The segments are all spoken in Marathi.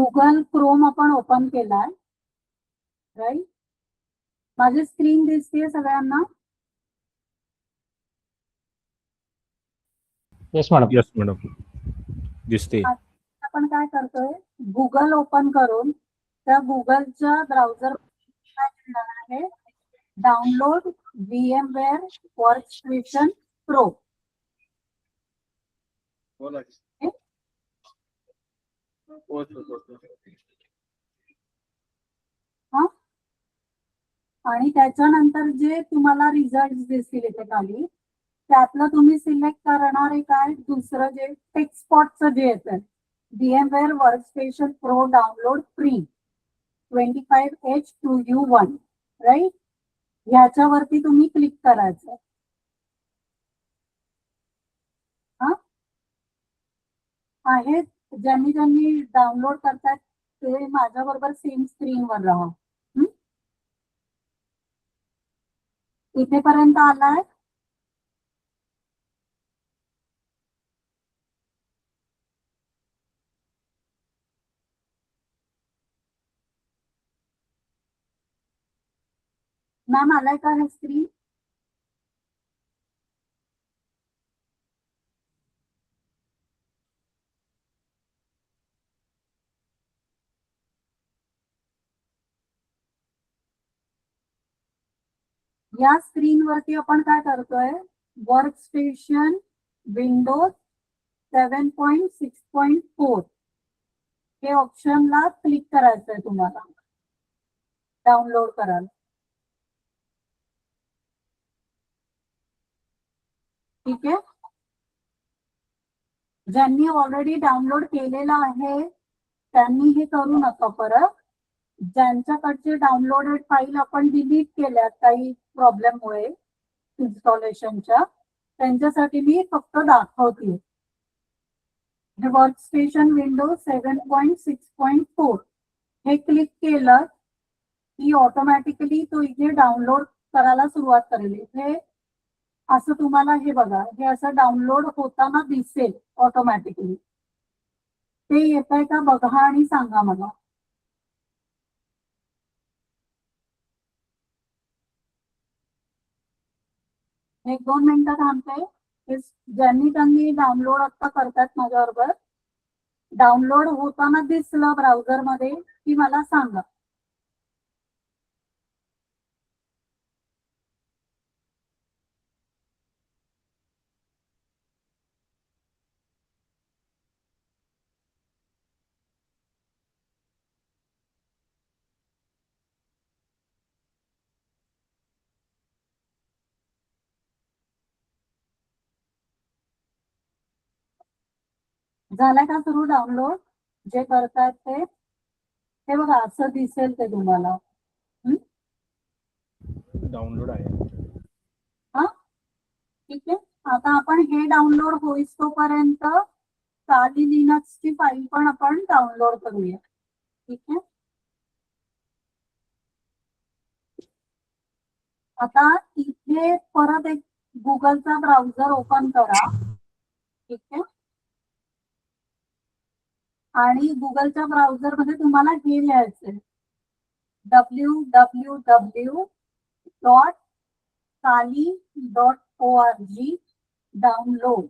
गुगल क्रोम आपण ओपन केलाय, राईट? माझी स्क्रीन दिसते सगळ्यांना? Yes madam. यस मॅडम, दिसते. आपण काय करतोय, गुगल ओपन करून त्या गुगलच्या ब्राउझर काय करणार आहे, डाउनलोड VMware वर्कस्टेशन प्रो. आणि त्याच्यानंतर जे तुम्हाला रिझल्ट दिसतील इथे खाली, त्यातलं तुम्ही सिलेक्ट करणार आहे काय, दुसरं जे टेक्स्पॉटचं जे येतं VMware workstation pro download free 25H2U1, right? ह्याच्यावरती तुम्ही क्लिक करायचं. आहेत ज्यांनी डाउनलोड करतात ते माझ्या बरोबर सेम स्क्रीनवर राहा. इथेपर्यंत आलाय? मॅम आलाय का हे स्क्रीन? या स्क्रीनवरती आपण काय करतोय, वर्कस्टेशन विंडोज 7.6.4 हे ऑप्शनला क्लिक करायचंय तुम्हाला डाउनलोड करायला. ठीक आहे? ज्यांनी ऑलरेडी डाउनलोड केलेला आहे त्यांनी हे करू नका परत. ज्यांच्याकडचे डाउनलोडेड फाईल आपण डिलीट केल्यात काही प्रॉब्लेममुळे इन्स्टॉलेशनच्या, त्यांच्यासाठी मी फक्त दाखवते. वर्कस्टेशन विंडोज 7.6.4 हे क्लिक केलं की ऑटोमॅटिकली तो इथे डाउनलोड करायला सुरुवात करेल. हे असं तुम्हाला हे बघा, हे असं डाउनलोड होताना दिसेल ऑटोमॅटिकली. ते येत आहे का बघा आणि सांगा मला. एक 2 मिनिटं थांबते. ज्यांनी डाउनलोड आता करतात माझ्याबरोबर, डाउनलोड होताना दिसलं ब्राउझर मध्ये की मला सांगा. झालाय का सुरू डाउनलोड? जे करतायत ते बघा असं दिसेल ते तुम्हाला. डाउनलोड आहे. हा ठीक आहे. आता आपण हे डाउनलोड होईस तोपर्यंत साधी लिनक्सची फाईल पण आपण डाउनलोड करूया. ठीक आहे. आता इथे परत एक गुगलचा ब्राउझर ओपन करा. ठीक आहे. आणि गुगलच्या ब्राउझर मध्ये तुम्हाला हे लिहायचंय, www.kali.org डाउनलोड.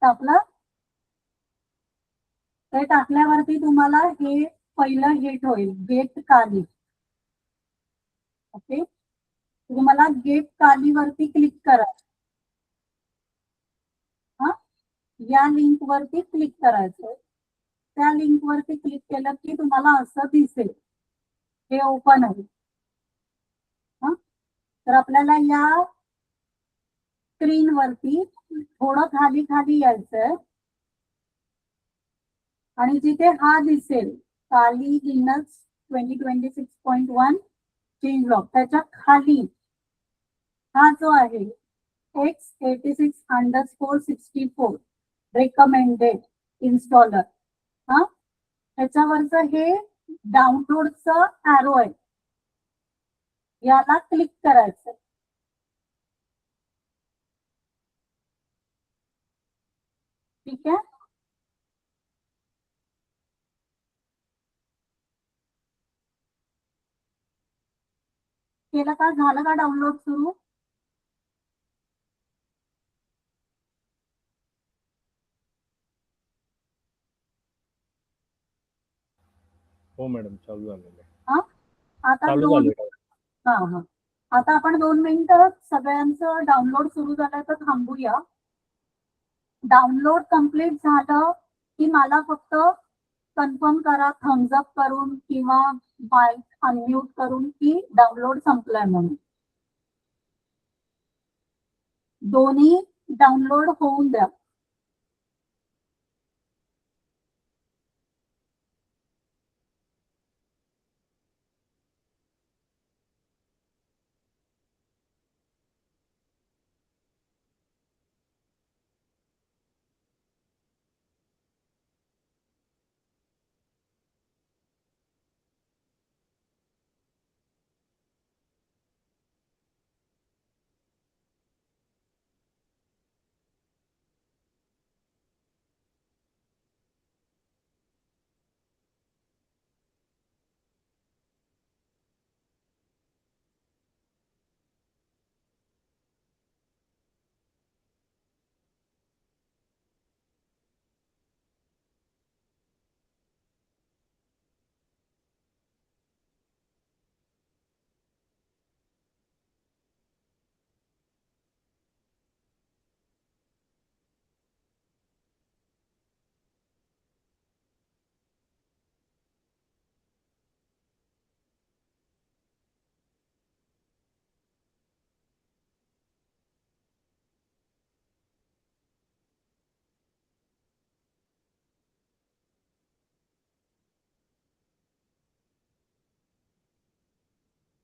टाकलं? ते टाकल्यावरती तुम्हाला हे पहिलं हिट होईल, गेट काली. ओके, तुम्हाला गेट काली वरती क्लिक करा. या लिंक वरती क्लिक करायचं. त्या लिंक वरती क्लिक केलं की तुम्हाला असं दिसेल, हे ओपन होईल. तर आपल्याला या स्क्रीन वरती थोडं खाली खाली यायचंय आणि जिथे हा दिसेल काली लिनक्स 2026.1 चेंज लॉग, त्याच्या खाली हा जो आहे x86_64 रेकमेंडेड इन्स्टॉलर, त्याच्यावरचं हे डाउनलोडचं ॲरो आहे, याला क्लिक करायचं. ठीक आहे. केलं का? झालं का डाउनलोड सुरू? हो मॅडम, चालू झालेलं आहे. हा, आता चालू 2 झालेलं आहे. हा हा आता आपण 2 मिनिटं सगळ्यांचं डाउनलोड सुरू झालं तर थांबूया. डाउनलोड कम्प्लीट झालं की मला फक्त कन्फर्म करा थम्स अप करून किंवा माईक अनम्यूट करून की डाउनलोड संपलाय म्हणून. दोन्ही डाउनलोड होऊन द्या.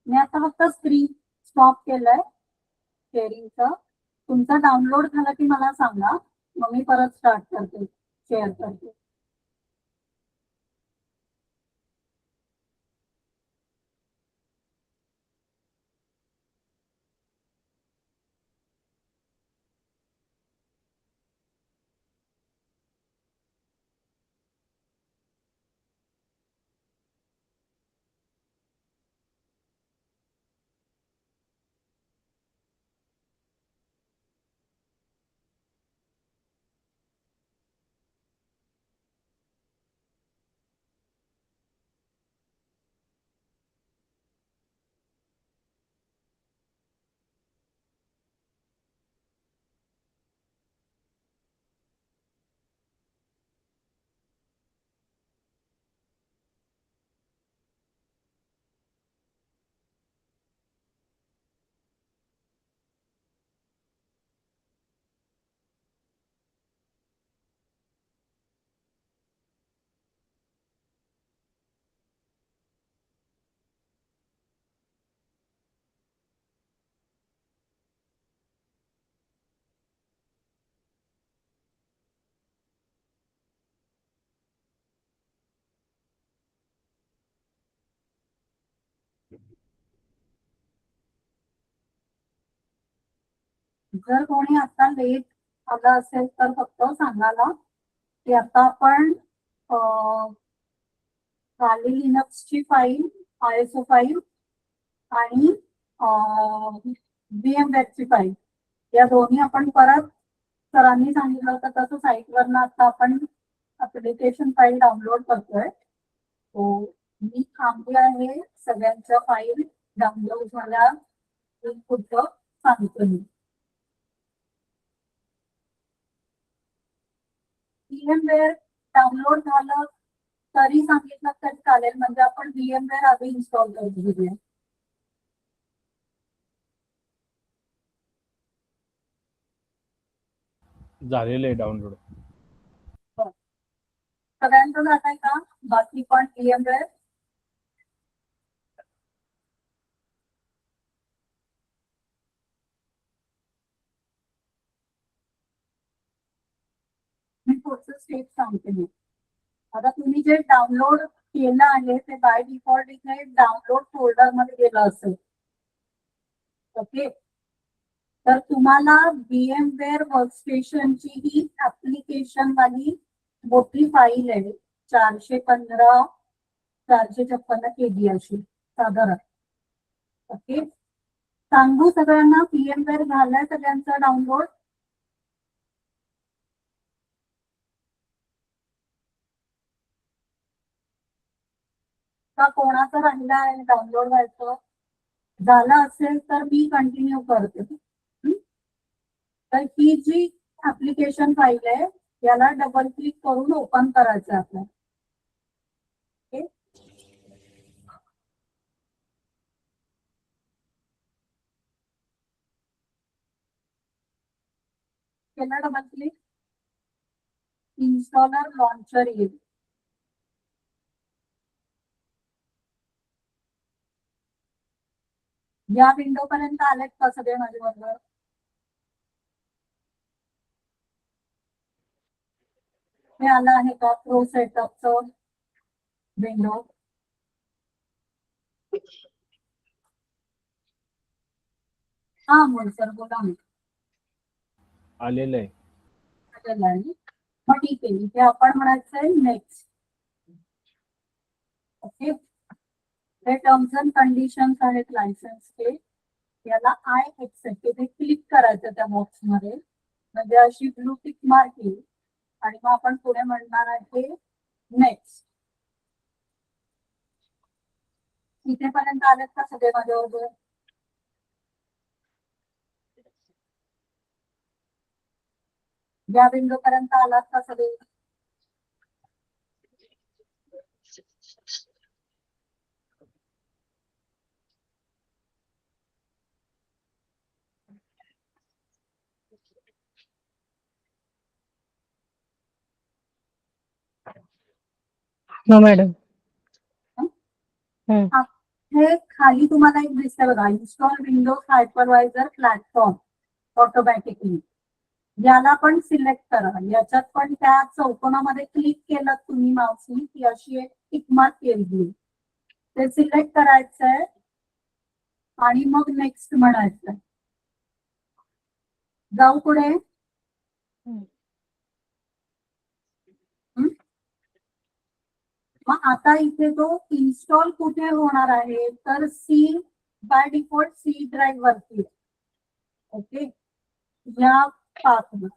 मी आता फक्त स्क्रीन स्टॉप केलंय शेअरिंगचं. तुमचं डाउनलोड झालं की मला सांगा, मग मी परत स्टार्ट करते, शेअर करते. जर कोणी आता लेट आलं असेल तर फक्त सांगायला की आता आपण खाली लिनक्सची फाईल, ISO फाईल आणि VMware फाईल, या दोन्ही आपण परत सरांनी सांगितलं होतं तसं साईटवरनं आता आपण ऍप्लिकेशन फाईल डाउनलोड करतोय. हो, मी थांबली आहे. सगळ्यांच्या फाईल डाउनलोड झाल्या की पुढचं सांगतो मी. VMware डाउनलोड झालं तरी सांगितलं तरी चालेल, म्हणजे आपण VMware आधी इन्स्टॉल करून घेऊया. झालेलं आहे डाउनलोड. सगळ्यांचं जात आहे का? बाकी पण VMware मी पुढचं स्टेप सांगते मी. आता तुम्ही जे डाउनलोड केलं आहे ते बाय डिफॉल्ट इथे डाउनलोड फोल्डर मध्ये गेलं असेल. ओके, तर तुम्हाला VMware वर्कस्टेशनची ही ऍप्लिकेशन वाली मोठी फाईल आहे 415 456 KB अशी साधारण. ओके, सांगू सगळ्यांना VMware झालाय सगळ्यांचा डाउनलोड. का कोणाचं राहिलं आहे डाउनलोड व्हायचं? झालं असेल तर मी कंटिन्यू करते. तर ही जी ऍप्लिकेशन फाईल आहे याला डबल क्लिक करून ओपन करायचं आहे आपल्याला. ओके, केलं डबल क्लिक, इन्स्टॉलर लॉन्चर येईल. या विंडो पर्यंत आलेत का सगळे माझे बरोबर? हे आलं आहे का प्रो सेटअपचं विंडो? हा बोल सर, बोला मी. आलेलं आहे. आलेलं आहे. मग ठीक आहे, इथे आपण म्हणायचंय नेक्स्ट. ओके, हे टर्म्स अँड कंडिशन्स आहेत लायसन्सचे. याला आय एक्सेप्ट इथे क्लिक करायचं त्या बॉक्स मध्ये, म्हणजे अशी ब्लू टिक मार्क येईल आणि मग आपण पुढे म्हणणार आहे नेक्स्ट. इथेपर्यंत आलेत का सगळे माझ्याबरोबर? या विंडो पर्यंत आलात का सगळे? हो मॅडम. हे खाली तुम्हाला एक दिसतंय बघा, इन्स्टॉल विंडोज हायपरवायझर प्लॅटफॉर्म ऑटोमॅटिकली. याला पण सिलेक्ट करा. याच्यात पण त्या चौकोनामध्ये क्लिक केलं तुम्ही माऊसनी की अशी एक टिक मार्क येईल. ते सिलेक्ट करायचंय आणि मग नेक्स्ट म्हणायचंय. जाऊ पुढे. मग आता इथे तो इन्स्टॉल कुठे होणार आहे तर C by default C drive वरती. ओके, या पाथवर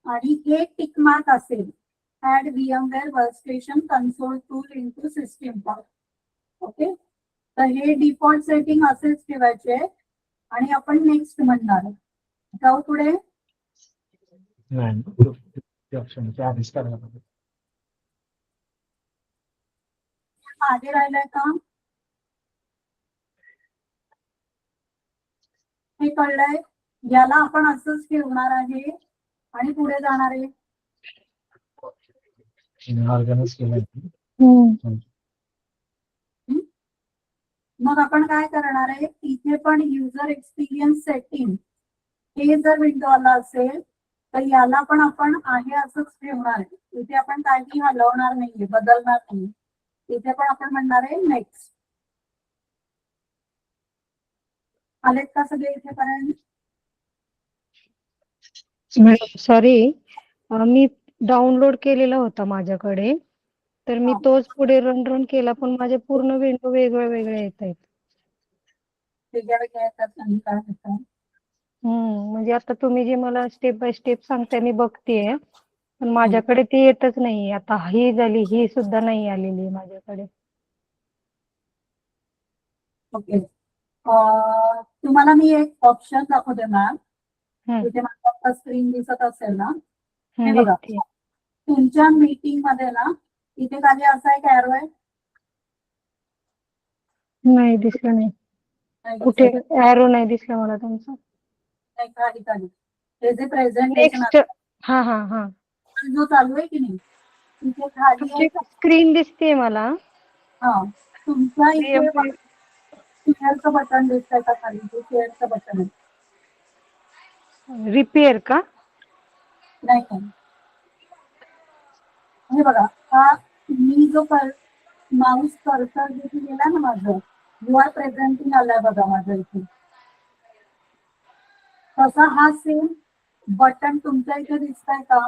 आणि हे टिक मार्क असेल add VMware workstation console tool into system path. Okay, तर हे डिफॉल्ट सेटिंग असेच ठेवायचे आणि आपण नेक्स्ट म्हणणार आहे. जाऊ पुढे. मागे राहिलंय का? हे कळलंय? याला आपण असंच ठेवणार आहे आणि पुढे जाणार आहे. मग आपण काय करणार आहे, इथे पण युजर एक्सपिरियन्स सेटिंग हे जर विंडो आला असेल तर याला पण आपण आहे असंच ठेवणार आहे. इथे आपण काही हलवणार नाहीये, बदलणार नाही. इथे पण आपण म्हणणार आहे नेक्स्ट. आलेत का सगळे इथेपर्यंत? सॉरी, मी डाउनलोड केलेला होता माझ्याकडे, तर मी तोच पुढे रन केला, पण माझे पूर्ण विंडो वेगळे येत आहेत. वेगळ्या येतात आणि काय होतं? म्हणजे आता तुम्ही जे मला स्टेप बाय स्टेप सांगताय मी बघतेय, पण माझ्याकडे ती येतच नाही. आता ही झाली, ही सुद्धा नाही आलेली माझ्याकडे. ओके, तुम्हाला मी एक ऑप्शन दाखवते मॅम. तिथे माझा स्क्रीन दिसत असेल ना, हे बघा. तुमच्या मीटिंग मध्ये ना इथे खाली असा एक एरो आहे. नाही दिसलं. नाही, कुठे एरो नाही दिसला मला तुमचा. खाली खाली हे जे प्रेझेंटेशन नेक्स्ट. हा हा हा, जो चालू आहे की नाही, तिथे खाली स्क्रीन दिसते मला. हा, तुमच्या इथे शेअरचं बटन दिसतंय का खाली? जे शेअरचं बटन आहे. रिपेअर का? नाही, हे बघा, हा मी जो माऊस कर्सर जिथे गेला ना माझं, यू आर प्रेझेंटिंग आलाय बघा माझं इथे, तसा हा सेम बटन तुमच्या इथे दिसतंय का?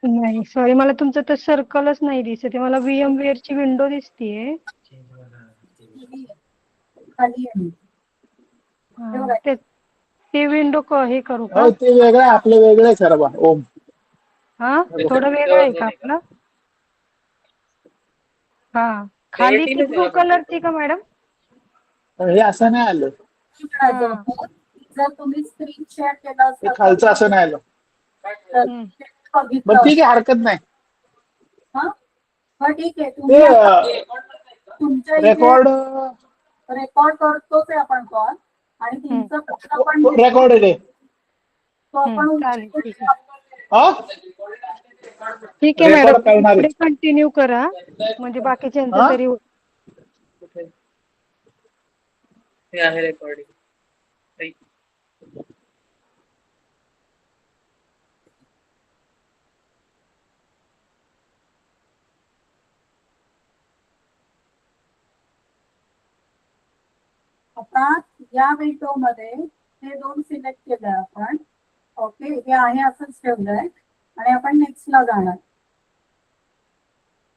नाही सॉरी, मला तुमचं तर सर्कलच नाही दिसत आहे. मला VMware ची विंडो दिसतीये. खाली आहे मी. हा, ते विंडो हे करू का? हो, ते वेगळं आहे, आपलं वेगळं आहे सर्व. ओम हा, थोडं वेगळं आहे का आपलं? हा, खाली ती ब्लू कलरची का मॅडम? हे असं नाही आलं, करायचं होतं. जर तुम्ही स्क्रीन शेअर केलं हे असतं खालचं असं नाही आलं. तर हम्म. ते बघितलं बरं ठीक आहे, हरकत नाही. हा, मग ठीक आहे. ते तुम्ही आता तुमच्या इथे रेकॉर्ड रेकॉर्ड करतोच आहे आपण कॉल, आणि तुमचं प्रश्न पण रेकॉर्डेड आहे. तो आपण चालेल, ठीक आहे. हा, ठीक आहे रेकॉर्ड मॅडम, करणार पुढे आहे. कंटिन्यू करा, म्हणजे बाकीच्यांचं हा? तरी हे आहे रेकॉर्डिंग. आता या विंडो मध्ये हे दोन सिलेक्ट केलंय आपण. ओके, हे आहे असंच ठेवलंय आणि आपण नेक्स्ट ला जाणार.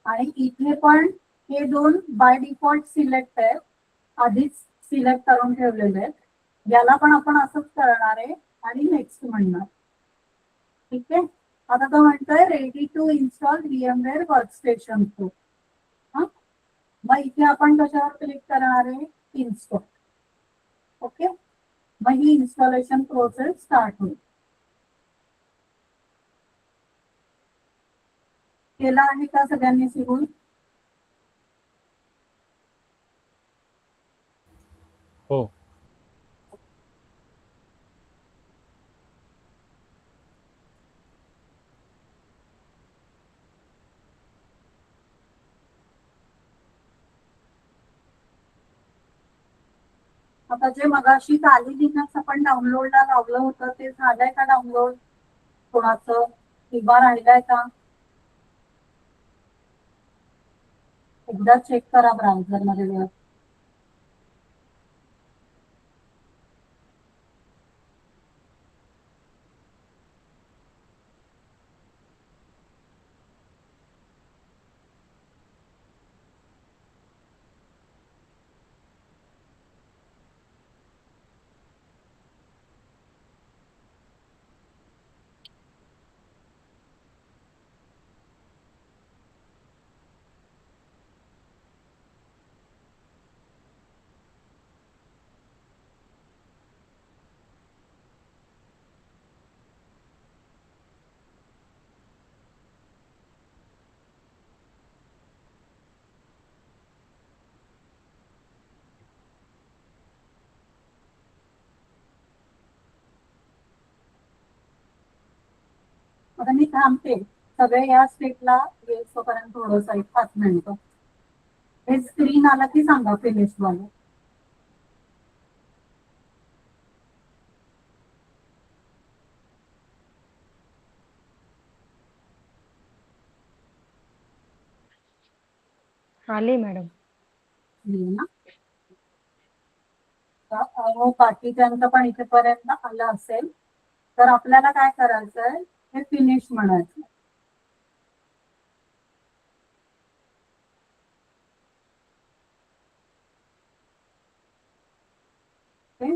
आणि इथे पण हे दोन बाय डिफॉल्ट सिलेक्ट आहेत, आधीच सिलेक्ट करून ठेवलेले आहेत. याला पण आपण असंच करणार आहे आणि नेक्स्ट म्हणणार. ठीक आहे, आता तो म्हणतोय ready to install VMware workstation pro. हा, मग इथे आपण कशावर क्लिक करणार आहे? इन्स्टॉल. ओके, मग ही इन्स्टॉलेशन प्रोसेस स्टार्ट होईल. केला आहे का सगळ्यांनी शिकून? हो. आता जे मगाशी खाली लिनक्स आपण डाउनलोडला लावलं होतं ते झालंय का डाउनलोड कोणाचं, किंवा राहिलंय का? एकदा चेक करा ब्राउझर मध्ये वेळ. आता मी थांबते, सगळे या स्टेपला येईपर्यंत थोडंसं 1-5 मिनिटं. हे स्क्रीन आला की सांगा फिनिश वाला. आले मॅडम. ना बाकीच्यांचं पण इथेपर्यंत आलं असेल तर आपल्याला काय करायचंय? हे फिनिश म्हणायचं. ओके,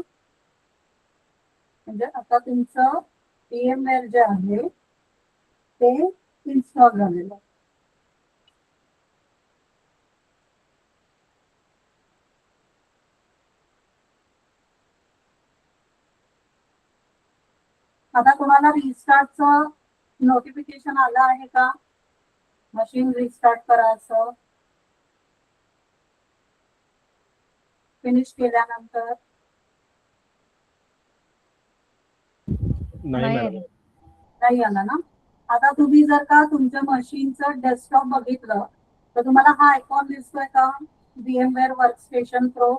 म्हणजे आता तुमचं VMware जे आहे ते इन्स्टॉल झालेलं आहे. आता तुम्हाला रिस्टार्टचं नोटिफिकेशन आलं आहे का? मशीन रिस्टार्ट करायचं फिनिश केल्यानंतर? नाही नाही मॅडम. आले. नाही आला ना. आता तुम्ही जर का तुमच्या मशीनचं डेस्कटॉप बघितलं तर तुम्हाला हा आयकॉन दिसतोय का? VMware workstation pro.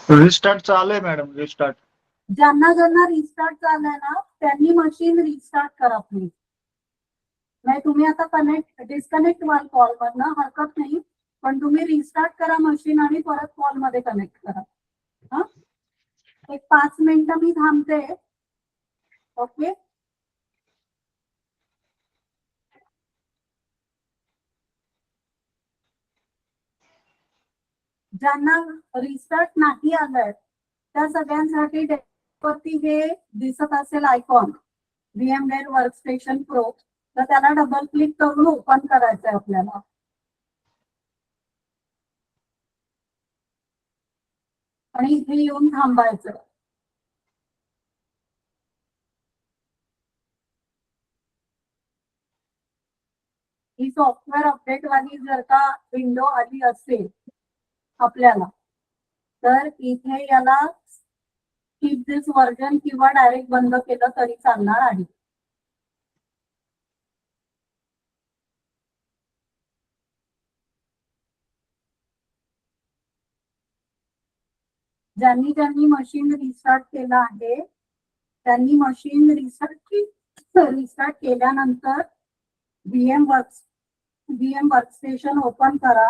रिस्टार्ट चालू आहे मॅडम, रिस्टार्ट. ज्यांना ज्यांना रिस्टार्ट झालंय ना त्यांनी मशीन रिस्टार्ट करा प्लीज. नाही तुम्ही आता डिस्कनेक्ट व्हाल कॉल मधनं, हरकत नाही, पण तुम्ही रिस्टार्ट करा मशीन आणि परत कॉल मध्ये कनेक्ट करा. हा, एक 5 मिनिटं मी थांबते. ओके. ज्यांना रिस्टार्ट नाही आलंय त्या सगळ्यांसाठी वरती हे दिसत असेल आयकॉन VMware वर्कस्टेशन प्रो, तर त्याला डबल क्लिक करून ओपन करायचं आहे आपल्याला. आणि इथे येऊन थांबायचं. ही सॉफ्टवेअर अपडेट वाली जर का विंडो आली असेल आपल्याला, तर इथे याला कीप दिस व्हर्जन किंवा डायरेक्ट बंद केलं तरी चालणार आहे. ज्यांनी ज्यांनी मशीन रिस्टार्ट केलं आहे त्यांनी मशीन रिस्टार्ट केल्यानंतर VM वर्कस्टेशन ओपन करा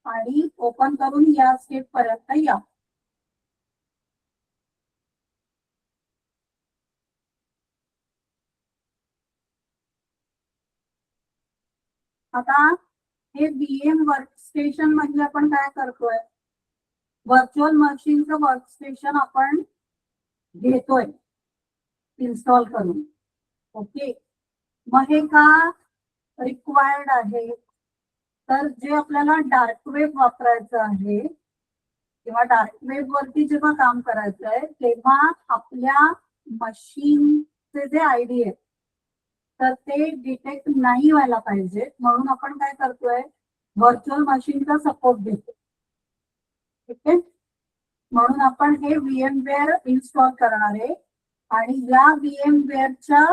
आणि ओपन करून या स्टेप पर्यंत या. आता हे VM वर्कस्टेशन म्हणजे आपण काय करतोय, व्हर्च्युअल मशीनचं वर्कस्टेशन आपण घेतोय इन्स्टॉल करून. ओके. मग हे का रिक्वायर्ड आहे, तर जे आपल्याला डार्क वेब वापरायचं आहे किंवा डार्क वेब वरती जेव्हा काम करायचं आहे तेव्हा आपल्या मशीनचे जे ID आहेत तर ते डिटेक्ट नाही व्हायला पाहिजे, म्हणून आपण काय करतोय, व्हर्च्युअल मशीनचा सपोर्ट देतो. ठीक आहे. म्हणून आपण हे VMware इन्स्टॉल करणार आहे आणि या VMwareच्या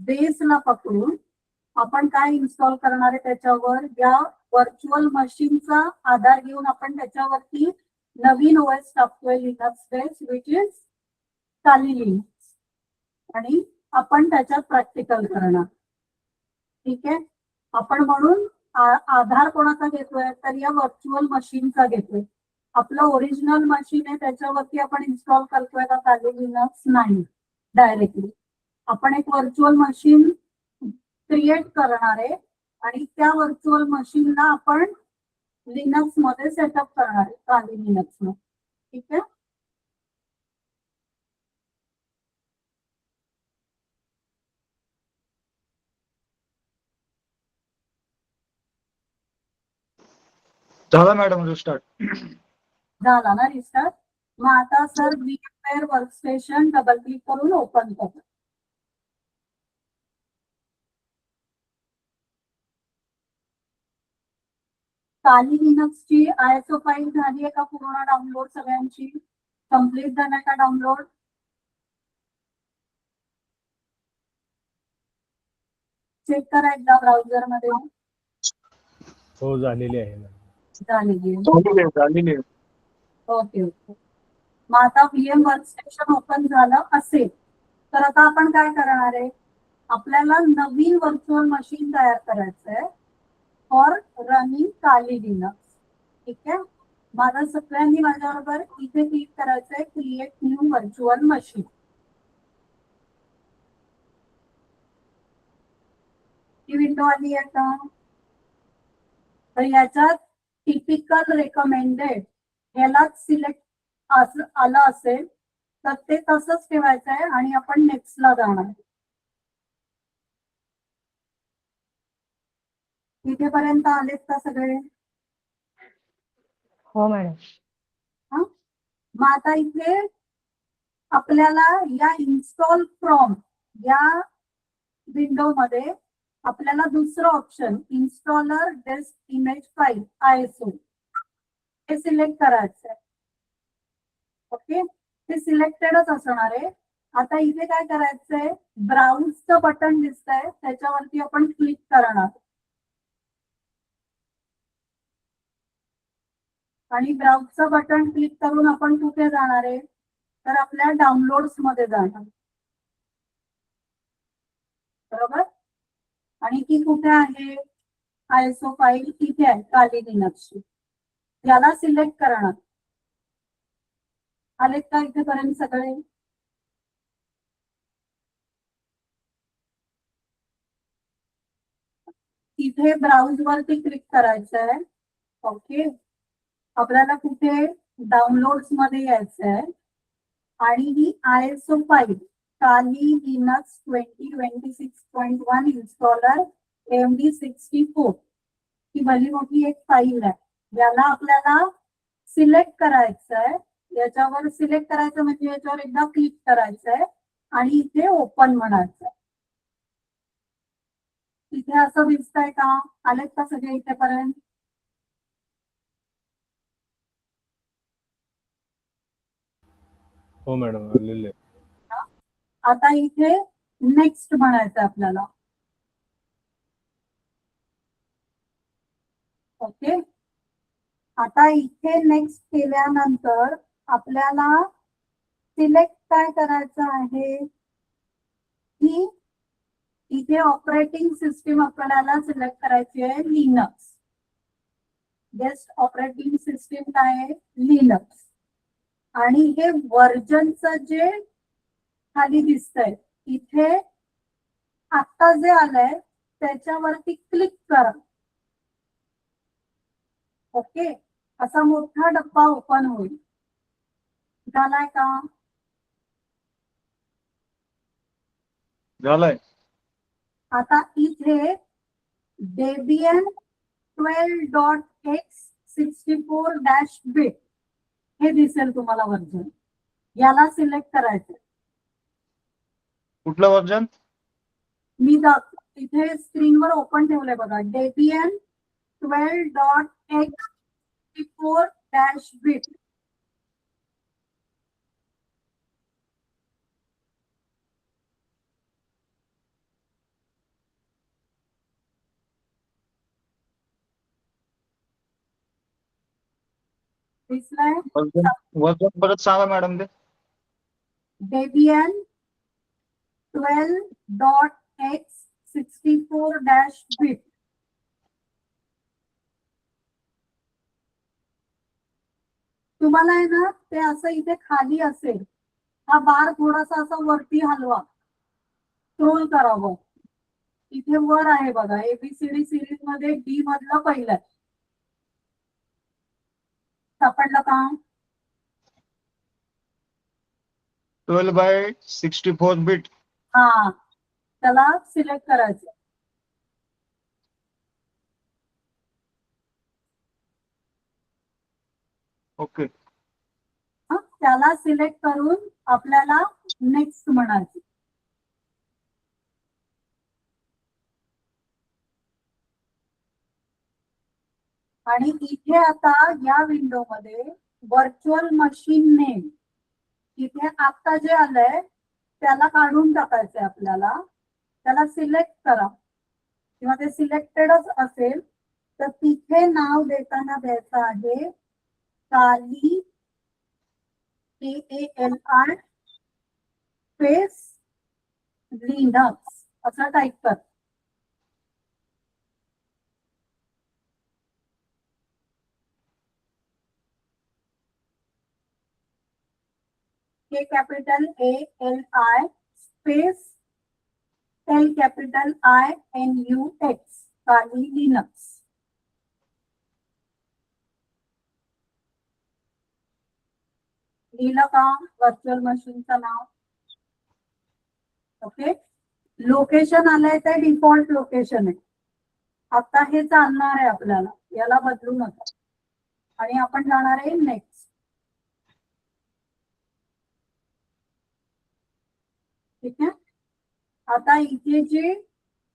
बेसला पकडून आपण काय इन्स्टॉल करणार आहे, त्याच्यावर या व्हर्च्युअल मशीनचा आधार घेऊन आपण त्याच्यावरती नवीन OS टाकतोय Linux base which is Kali Linux, आणि आपण त्याच्यात प्रॅक्टिकल करणार. ठीक आहे. आपण म्हणून आधार कोणाचा घेतोय, तर या व्हर्च्युअल मशीनचा घेतोय. आपलं ओरिजिनल मशीन आहे त्याच्यावरती आपण इन्स्टॉल करतोय का काली लिनक्स, नाही, डायरेक्टली आपण एक व्हर्च्युअल मशीन क्रिएट करणार आहे आणि त्या व्हर्च्युअल मशीनला आपण लिनक्स मध्ये सेटअप करणार आहे काली लिनक्स मध्ये. ठीक आहे. झाला मॅडम रिस्टार्ट. झाला ना रिस्टार्ट. मग आता sir VMware workstation double click करून ओपन करा. काली लिनक्सची ISO फाईल झाली आहे का पूर्ण डाउनलोड, सगळ्यांची कम्प्लीट झाला का डाउनलोड? चेक करा एकदा ब्राउझर मध्ये. हो झालेली आहे मॅडम. झालेली आहे. Okay okay. मग आता VM वर्कस्टेशन ओपन झालं असेल तर आता आपण काय करणार आहे, आपल्याला नवीन व्हर्च्युअल मशीन तयार करायचं आहे फॉर रनिंग काली लिनक्स. ठीक आहे. मला सगळ्यांनी माझ्याबरोबर इथे क्लिक करायचं आहे क्रिएट न्यू व्हर्च्युअल मशीन. ही विंडो आली आहे का, तर याच्यात टिपिकल रेकमेंडेड ह्यालाच सिलेक्ट आलं असेल तर ते तसंच ठेवायचं आहे आणि आपण नेक्स्टला जाणार. इथेपर्यंत आलेत का सगळे? हो मॅडम. हा, मग आता इथे आपल्याला या इन्स्टॉल फ्रॉम या विंडो मध्ये आपल्याला दुसरं option installer desk image file ISO हे सिलेक्ट करायचं आहे. ओके. ते सिलेक्टेडच असणार आहे. आता इथे काय करायचंय, ब्राउझचं बटन दिसतंय त्याच्यावरती आपण क्लिक करणार आणि ब्राउझचं बटन क्लिक करून आपण कुठे जाणार आहे, तर आपल्या डाउनलोड्स मध्ये जाणार. बरोबर. आणि ती कुठे आहे? आयएसओ फाईल इथे आहे खाली लिनक्सची. याला सिलेक्ट करणार. आलेत का इथेपर्यंत सगळे? इथे ब्राउज वरती क्लिक करायचं आहे. ओके. आपल्याला कुठे डाउनलोड्स मध्ये यायचं आहे आणि ही आयएसओ फाईल खाली लिनक्स 2026.1 इन्स्टॉलर MD64 ही भली मोठी एक फाईल आहे. याला आपल्याला सिलेक्ट करायचं आहे. याच्यावर सिलेक्ट करायचं म्हणजे याच्यावर एकदा क्लिक करायचं आहे आणि इथे ओपन म्हणायचं आहे. इथे असं दिसतंय का? आलेत का सगळे इथेपर्यंत? हो मॅडम आलेले. आता इथे नेक्स्ट म्हणायचं आपल्याला. ओके. आता इथे नेक्स्ट केल्यानंतर आपल्याला सिलेक्ट काय करायचं आहे की इथे ऑपरेटिंग सिस्टीम आपल्याला सिलेक्ट करायची आहे लिनक्स. बेस्ट ऑपरेटिंग सिस्टीम काय आहे? लिनक्स. आणि हे व्हर्जनचं जे खाली दिसतंय इथे आता जे आलंय त्याच्यावरती क्लिक करा. ओके. असा मोठा डब्बा ओपन होईल. झालाय का? झालंय. आता इथे Debian 12.x64-bit हे दिसेल तुम्हाला वर्जन. याला सिलेक्ट करायचं. कुठलं वर्जन? मी इथे स्क्रीनवर ओपन ठेवलंय बघा. Debian 12.x64-bit. दिसलंय? वर्जन परत सांगा मॅडम ते. Debian 12.x64-bit. तुम्हाला आहे ना ते असं इथे खाली असेल. हा बार थोडासा असा वरती हलवा. स्क्रोल करावं. इथे वर आहे बघा ABCD सिरीज मध्ये डी मधलं पहिलं. सापडलं का? 12/64 bit. हा. त्याला सिलेक्ट करायचं. ओके. त्याला सिलेक्ट करून आपल्याला नेक्स्ट म्हणायचं. आणि इथे आता या विंडो मध्ये व्हर्च्युअल मशीन नेम इथे आता जे आलंय त्याला काढून टाकायचंय आपल्याला. त्याला सिलेक्ट करा किंवा ते सिलेक्टेडच असेल तर तिथे नाव देताना द्यायचं आहे काली KALI स्पेस लिनक्स असं टाईप कर. K capital ALI space L capital INUX काली लिनक्स. लिहिलं का व्हर्च्युअल मशीनचं नाव? ओके. लोकेशन आलंय ते डिफॉल्ट लोकेशन आहे. आता हे चालणार आहे आपल्याला. याला बदलू नका. आणि आपण जाणार आहे नेक्स्ट. ठीक आहे. आता इथे जी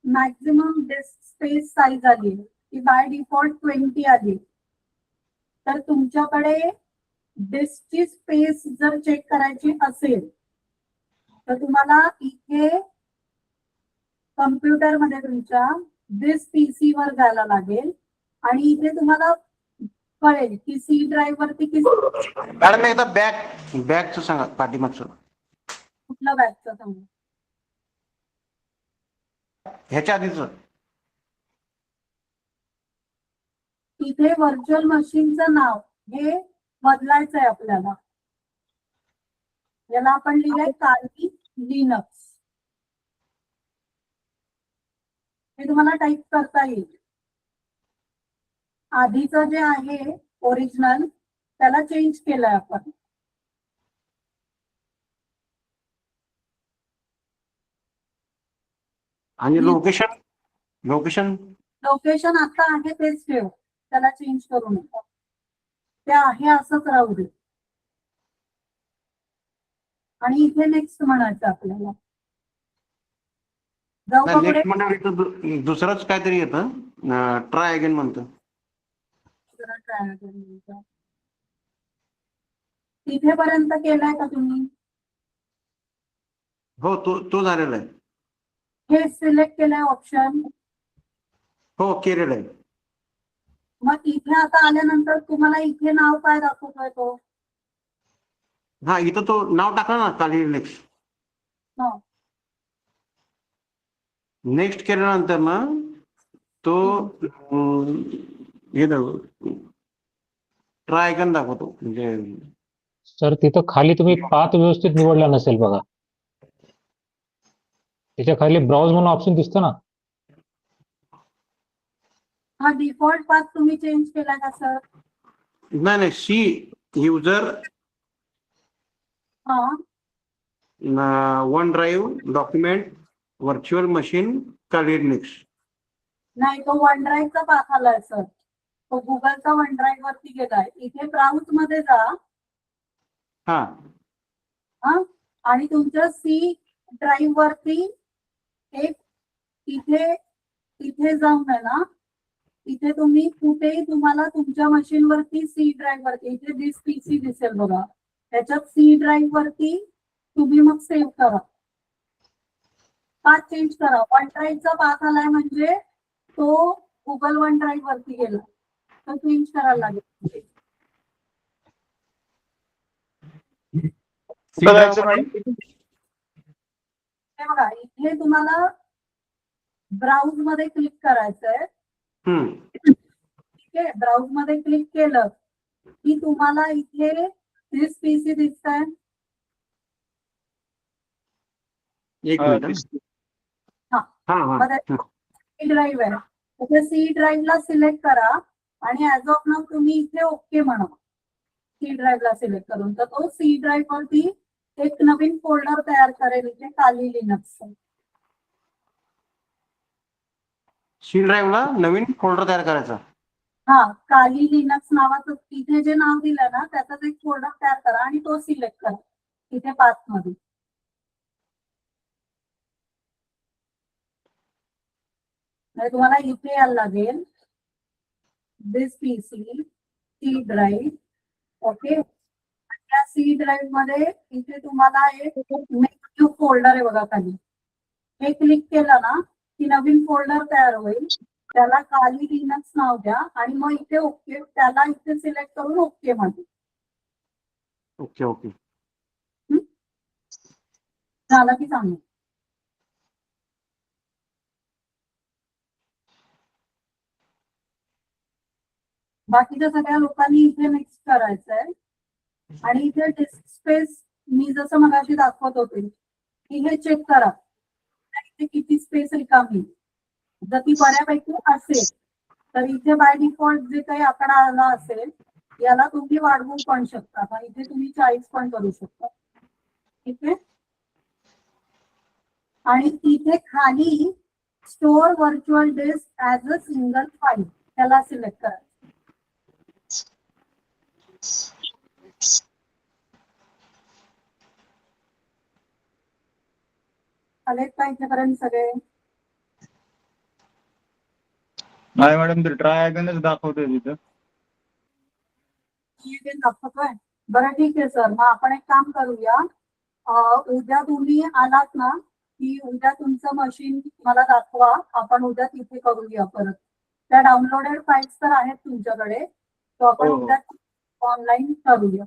मॅक्झिमम डिस्क स्पेस साईज आली ती बाय डिफॉल्ट 20 आली. तर तुमच्याकडे डिस्कची स्पेस जर चेक करायची असेल तर तुम्हाला इथे कम्प्युटर मध्ये तुमच्या दिस PC वर जायला लागेल आणि इथे तुम्हाला कळेल की सी ड्राईव्ह वरती मॅडम एकदा बॅगचं सांगा, पाठीमागचं कुठल्या बॅगचं सांगू. ह्याच्या आधीचं. इथे व्हर्च्युअल मशीनचं नाव हे बदलायचं आहे आपल्याला. याला आपण लिहिलंय काली लिनक्स. हे तुम्हाला टाईप करता येईल. आधीचं जे आहे ओरिजिनल त्याला चेंज केलंय आपण. आणि लोकेशन लोकेशन आता आहे तेच ठेव, त्याला चेंज करू नका. ते आहे असंच राहू दे. आणि इथे नेक्स्ट म्हणायचं आपल्याला. जाऊ का पुढे? नेक्स्ट म्हणजे दुसरंच काहीतरी येतं, ट्राय अगेन म्हणतं. जरा try करून. इथेपर्यंत केलाय का तुम्ही? हो, तो झालेला आहे. हे सिलेक्ट केलंय ऑप्शन. हो, केलेलं आहे. मग इथे आता आल्यानंतर तुम्हाला इथे नाव काय दाखवतोय तो? हा, इथं तो नाव टाकला ना, काली नेक्स्ट. हो. नेक्स्ट केल्यानंतर ना तो हे ट्राय अगेन दाखवतो. म्हणजे सर तिथं खाली तुम्ही पाथ व्यवस्थित निवडला नसेल बघा. त्याच्या खाली ब्राउज म्हणून ऑप्शन दिसतो ना. हा डिफॉल्ट पाथ तुम्ही चेंज केला का सर? नाही, सी युजर हा. One drive document virtual machine Kali next. नाही, तो वन ड्राईव्हचा पाथ आलाय सर. तो गुगलचा वन ड्राईव्ह वरती गेलाय. इथे ब्राउज मध्ये जा. हा, हा, आणि तुमच्या सी ड्राईव्ह वरती एक इथे जाऊन आहे ना, इथे तुम्ही कुठेही तुम्हाला तुमच्या मशीन वरती सी ड्राईव्ह वरती इथे दिस पीसी दिसेल बघा. त्याच्यात सी ड्राईव्ह वरती तुम्ही मग सेव्ह करा. पाथ चेंज करा. वन ड्राईव्हचा पाथ आलाय म्हणजे तो गुगल वन ड्राईव्ह वरती गेला. तर चेंज करायला लागेल. कुठं जायचं मॅडम? हे बघा, इथे तुम्हाला ब्राउज मध्ये क्लिक करायचंय. ठीक आहे, ब्राउज मध्ये क्लिक केलं की तुम्हाला इथे दिस पीसी दिसतंय. एक मिनिट. सी ड्राईव्ह आहे. तर सी ड्राईव्हला सिलेक्ट करा आणि ऍज ऑफ नाव तुम्ही इथे ओके म्हणा. सी ड्राईव्हला सिलेक्ट करून तर तो सी ड्राईव्ह वरती एक नवीन फोल्डर तयार करेल इथे काली लिनक्स. सी ड्राईव्हला नवीन फोल्डर तयार करायचा. हा, काली लिनक्स नावाचं तिथे जे नाव दिलं ना त्याचाच एक फोल्डर तयार करा आणि तो सिलेक्ट करा इथे पाथ मध्ये. तुम्हाला इथे यायला लागेल दिस पीसी सी ड्राईव्ह. ओके, त्या सी ड्राईव्ह मध्ये इथे तुम्हाला एक मेक न्यू फोल्डर आहे बघा खाली. हे क्लिक केलं ना की नवीन फोल्डर तयार होईल. त्याला काली लिनक्स नाव द्या आणि मग इथे ओके, त्याला इथे सिलेक्ट करून ओके म्हणा. ओके. झालं की सांगू. बाकीच्या सगळ्या लोकांनी इथे नेक्स्ट करायचंय. आणि इथे डिस्क स्पेस मी जसं मगाशी दाखवत होते की हे चेक करा इथे किती स्पेस रिकामी. जर ती बऱ्यापैकी असेल तर इथे बाय डिफॉल्ट जे काही आकडा आला असेल याला तुम्ही वाढवू पण शकता. इथे तुम्ही 40 पण करू शकता. ठीक आहे. आणि इथे खाली store virtual disk as a single file त्याला सिलेक्ट करा. आलेत का इथेपर्यंत सगळे? नाही मॅडम, ते ट्राय अगेनच दाखवतोय तिथं. दाखवतोय. बरं ठीक आहे सर, मग आपण एक काम करूया. उद्या तुम्ही आलात ना की उद्या तुमचं मशीन मला दाखवा. आपण उद्या तिथे करूया परत. त्या डाउनलोडेड फाईल्स तर आहेत तुमच्याकडे. तो आपण हो. उद्या ऑनलाईन करूया.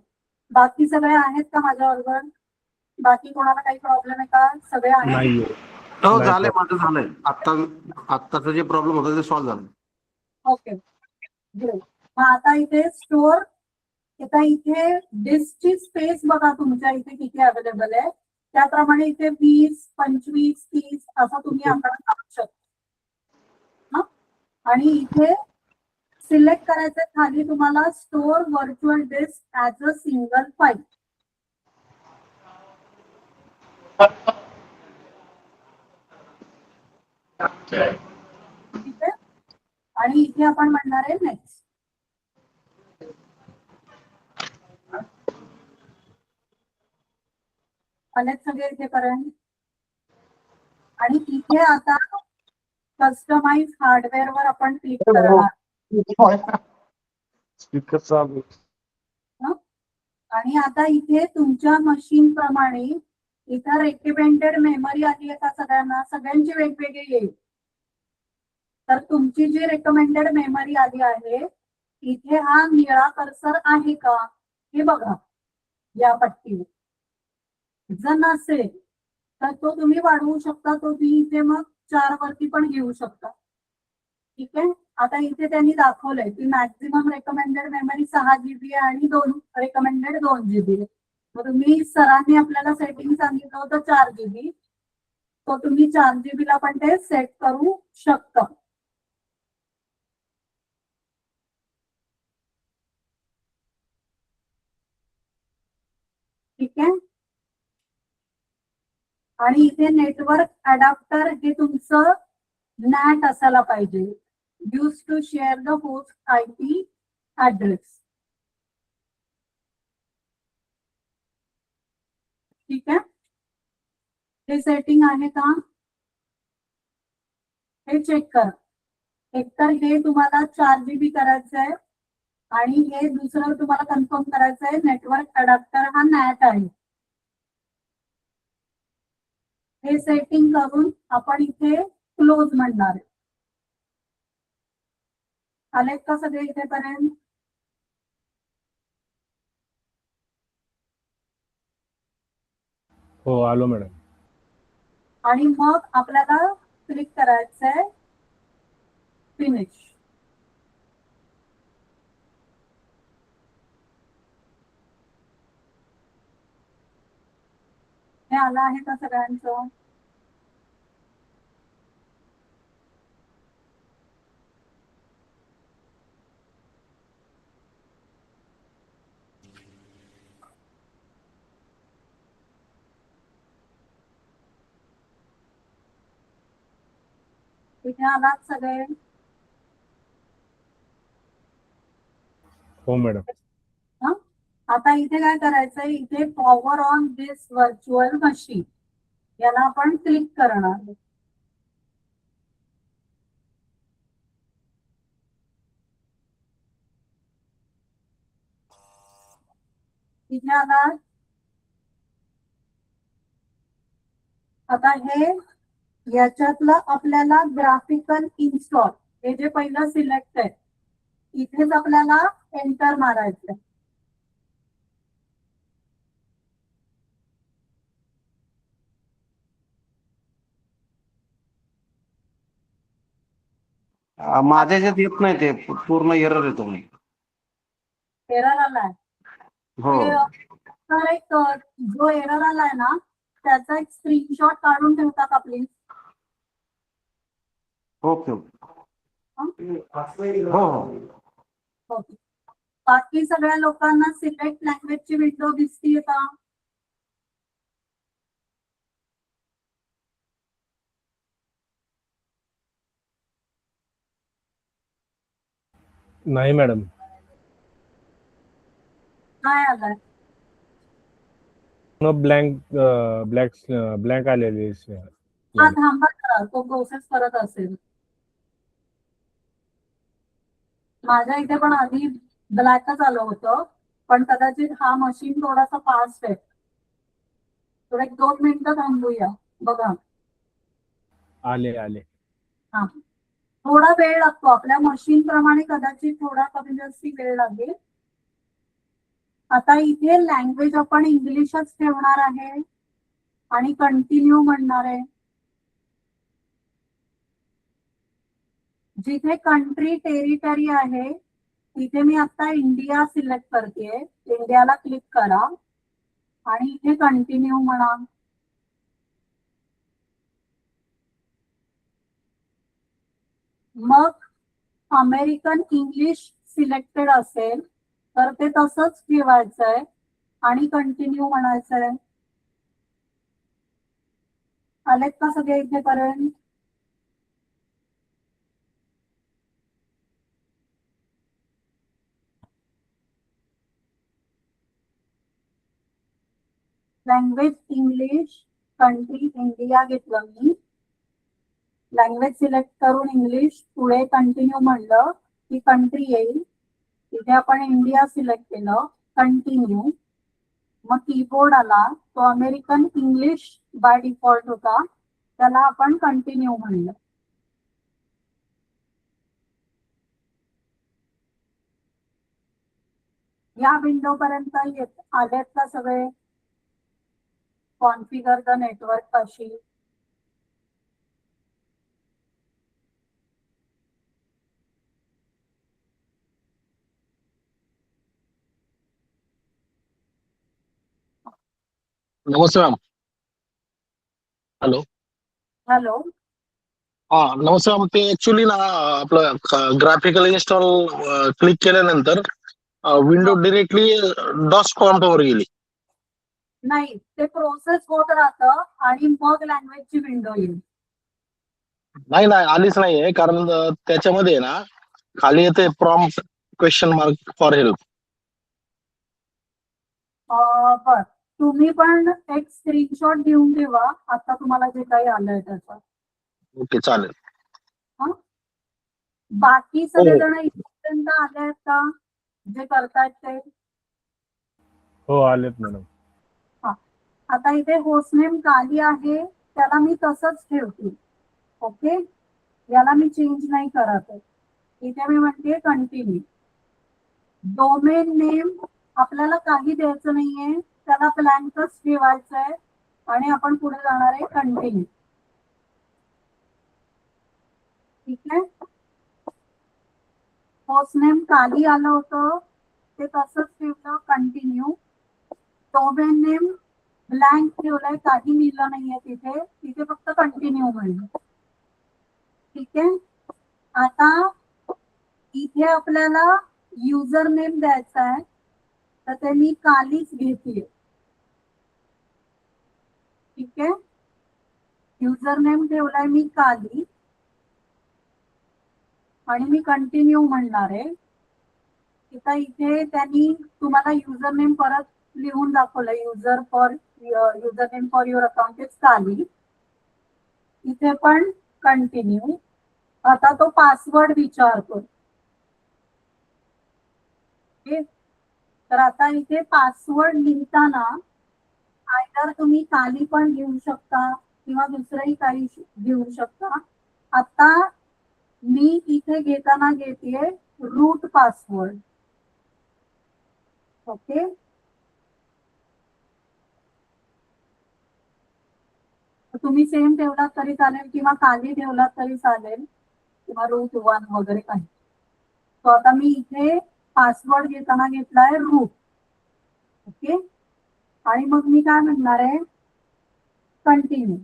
बाकी सगळे आहेत का माझ्याबरोबर? बाकी कोणाला काही प्रॉब्लेम आहे का? सगळे आहेत? नाहीये. हो नाही झालंय, problem. माझं झालंय. आत्ताचं जे प्रॉब्लेम होता ते सॉल्व्ह झालं. Okay good. मग आता इथे स्टोअर, आता इथे डिस्कची स्पेस बघा तुमच्या इथे किती अवेलेबल आहे. त्याप्रमाणे इथे 20, 25, 30 असं तुम्ही आकडा टाकू शकता. आणि इथे सिलेक्ट करायचं खाली तुम्हाला store virtual disk as a single file. ठीक आहे. आणि इथे आपण म्हणणार आहे नेक्स्ट. आलेत सगळे इथेपर्यंत. आणि इथे आता कस्टमाइज हार्डवेअर वर आपण क्लिक करणार. स्पीकर चालू. आणि आता इथे तुमच्या मशीन प्रमाणे इथं रेकमेंडेड मेमरी आली आहे का सगळ्यांना? सगळ्यांची वेगवेगळी येईल. तर तुमची जी रेकमेंडेड मेमरी आली आहे इथे हा निळा कर्सर आहे का हे बघा या पट्टीवर. जर नसेल तर तो तुम्ही वाढवू शकता. तो तुम्ही इथे मग 4 वरती पण घेऊ शकता. ठीक आहे. आता इथे त्यांनी दाखवलंय की मॅक्झिमम रेकमेंडेड मेमरी 6 GB आहे आणि रेकमेंडेड 2 GB आहे. मग तुम्ही सरांनी आपल्याला सेटिंग सांगितलं होतं 4 GB, तो तुम्ही 4 GB ला पण ते सेट करू शकता. ठीक आहे. आणि इथे नेटवर्क अडॅप्टर हे तुमचं नॅट असायला पाहिजे. Use to share the host IP address. ठीक आहे. हे सेटिंग आहे का हे चेक करा. एकतर हे तुम्हाला 4 GB करायचं आहे आणि हे दुसरं तुम्हाला कन्फर्म करायचं आहे नेटवर्क अडॅप्टर हा नॅट आहे. हे सेटिंग करून आपण इथे क्लोज म्हणणार आहे. आलेत का सगळे इथेपर्यंत? हो आलो मॅडम. आणि मग आपल्याला क्लिक करायचंय फिनिश. हे आलं आहे का सगळ्यांचं? इथे आलात सगळे? हो मॅडम. हा. आता इथे काय करायचंय, इथे power on this virtual machine याला आपण क्लिक करणार. इथे आलात. आता हे याच्यातलं आपल्याला ग्राफिकल इन्स्टॉल हे जे पहिलं सिलेक्ट आहे इथेच आपल्याला एंटर मारायचंय. माझ्या ह्याच्यात येत नाही ते, पूर्ण एरर येतो म्हणे. एरर आलाय. हो तर एक जो एरर आलाय ना त्याचा एक स्क्रीनशॉट काढून ठेवता का प्लीज? ओके हो हो. ओके. बाकी सगळ्या लोकांना सिलेक्ट लँग्वेजची विंडो दिसतीये का? नाही मॅडम. काय आलाय? ब्लँक आलेली आहे. हा थांबा जरा, तो प्रोसेस करत असेल. माझ्या इथे पण आधी ब्लॅकच आलं होतं पण कदाचित हा मशीन थोडासा फास्ट आहे. थोडं 1-2 मिनिटं थांबूया बघा. आले. हा थोडा वेळ लागतो आपल्या मशीन प्रमाणे, कदाचित थोडा कमी जास्ती वेळ लागेल. आता इथे लँग्वेज आपण इंग्लिशच ठेवणार आहे आणि कंटिन्यू म्हणणार आहे. जिथे कंट्री टेरिटरी आहे तिथे मी आता इंडिया सिलेक्ट करते. इंडियाला क्लिक करा आणि इथे कंटिन्यू म्हणा. मग अमेरिकन इंग्लिश सिलेक्टेड असेल तर ते तसंच ठेवायचंय आणि कंटिन्यू म्हणायचंय. आलेत का सगळे इथेपर्यंत? लँग्वेज इंग्लिश, कंट्री इंडिया घेतलं मी. लँग्वेज सिलेक्ट करून इंग्लिश, पुढे कंटिन्यू म्हणलं की कंट्री येईल. इथे आपण इंडिया सिलेक्ट केलं, कंटिन्यू. मग कीबोर्ड आला, तो अमेरिकन इंग्लिश बाय डिफॉल्ट होता, त्याला आपण कंटिन्यू म्हणलं. या विंडो पर्यंत आलेत का सगळे? कॉन्फिगर द नेटवर्क पाशी. नमस्ते मॅम. हॅलो. हॅलो. हा नमस्ते मॅम. ते ऍक्च्युली ना आपलं ग्राफिकल इन्स्टॉल क्लिक केल्यानंतर विंडो डिरेक्टली डॉस प्रॉम्प्ट वर गेली. नाही, ते प्रोसेस होत राहतं आणि मग लँग्वेजची विंडो येईल. नाही आलीच नाहीये, कारण त्याच्यामध्ये ना खाली येते prompt question mark for help. बर, तुम्ही पण एक स्क्रीनशॉट घेऊन ठेवा आता तुम्हाला जे काही आलंय त्याचा. ओके चालेल. बाकी हो. सगळेजण इथपर्यंत आले आहेत का जे करतायत ते? हो आलेत मॅडम. आता इथे होस्टनेम खाली आहे, त्याला मी तसंच ठेवते. ओके, याला मी चेंज नाही करत आहे. इथे मी म्हणते कंटिन्यू. डोमेन नेम आपल्याला काही द्यायचं नाहीये, त्याला ब्लँकच ठेवायचंय आणि आपण पुढे जाणार आहे कंटिन्यू. ठीक आहे. होस्टनेम खाली आलं होतं ते तसंच ठेवलं, कंटिन्यू. डोमेन नेम ब्लँक ठेवलंय, काही लिहिलं नाहीये तिथे, तिथे फक्त कंटिन्यू म्हणलं. ठीक आहे. आता इथे आपल्याला युजर नेम द्यायचा आहे, तर ते मी कालीच घेतली. ठीक आहे. युजर नेम ठेवलाय मी काली आणि मी कंटिन्यू म्हणणार आहे. आता इथे त्यांनी तुम्हाला युजर नेम परत लिहून दाखवलं, user name for your account is Kali. इथे पण कंटिन्यू. आता तो पासवर्ड विचारतो. तर आता इथे पासवर्ड लिहिताना आयदर तुम्ही काली पण घेऊ शकता किंवा दुसरंही काही घेऊ शकता. आता मी इथे घेताना घेतेय रूट पासवर्ड. ओके. तुम्ही सेम ठेवलात तरी चालेल किंवा खाली ठेवलात तरी चालेल किंवा रूट 1 वगैरे काही. तो आता मी इथे पासवर्ड घेताना घेतलाय रूट. ओके. आणि मग मी काय म्हणणार आहे, कंटिन्यू.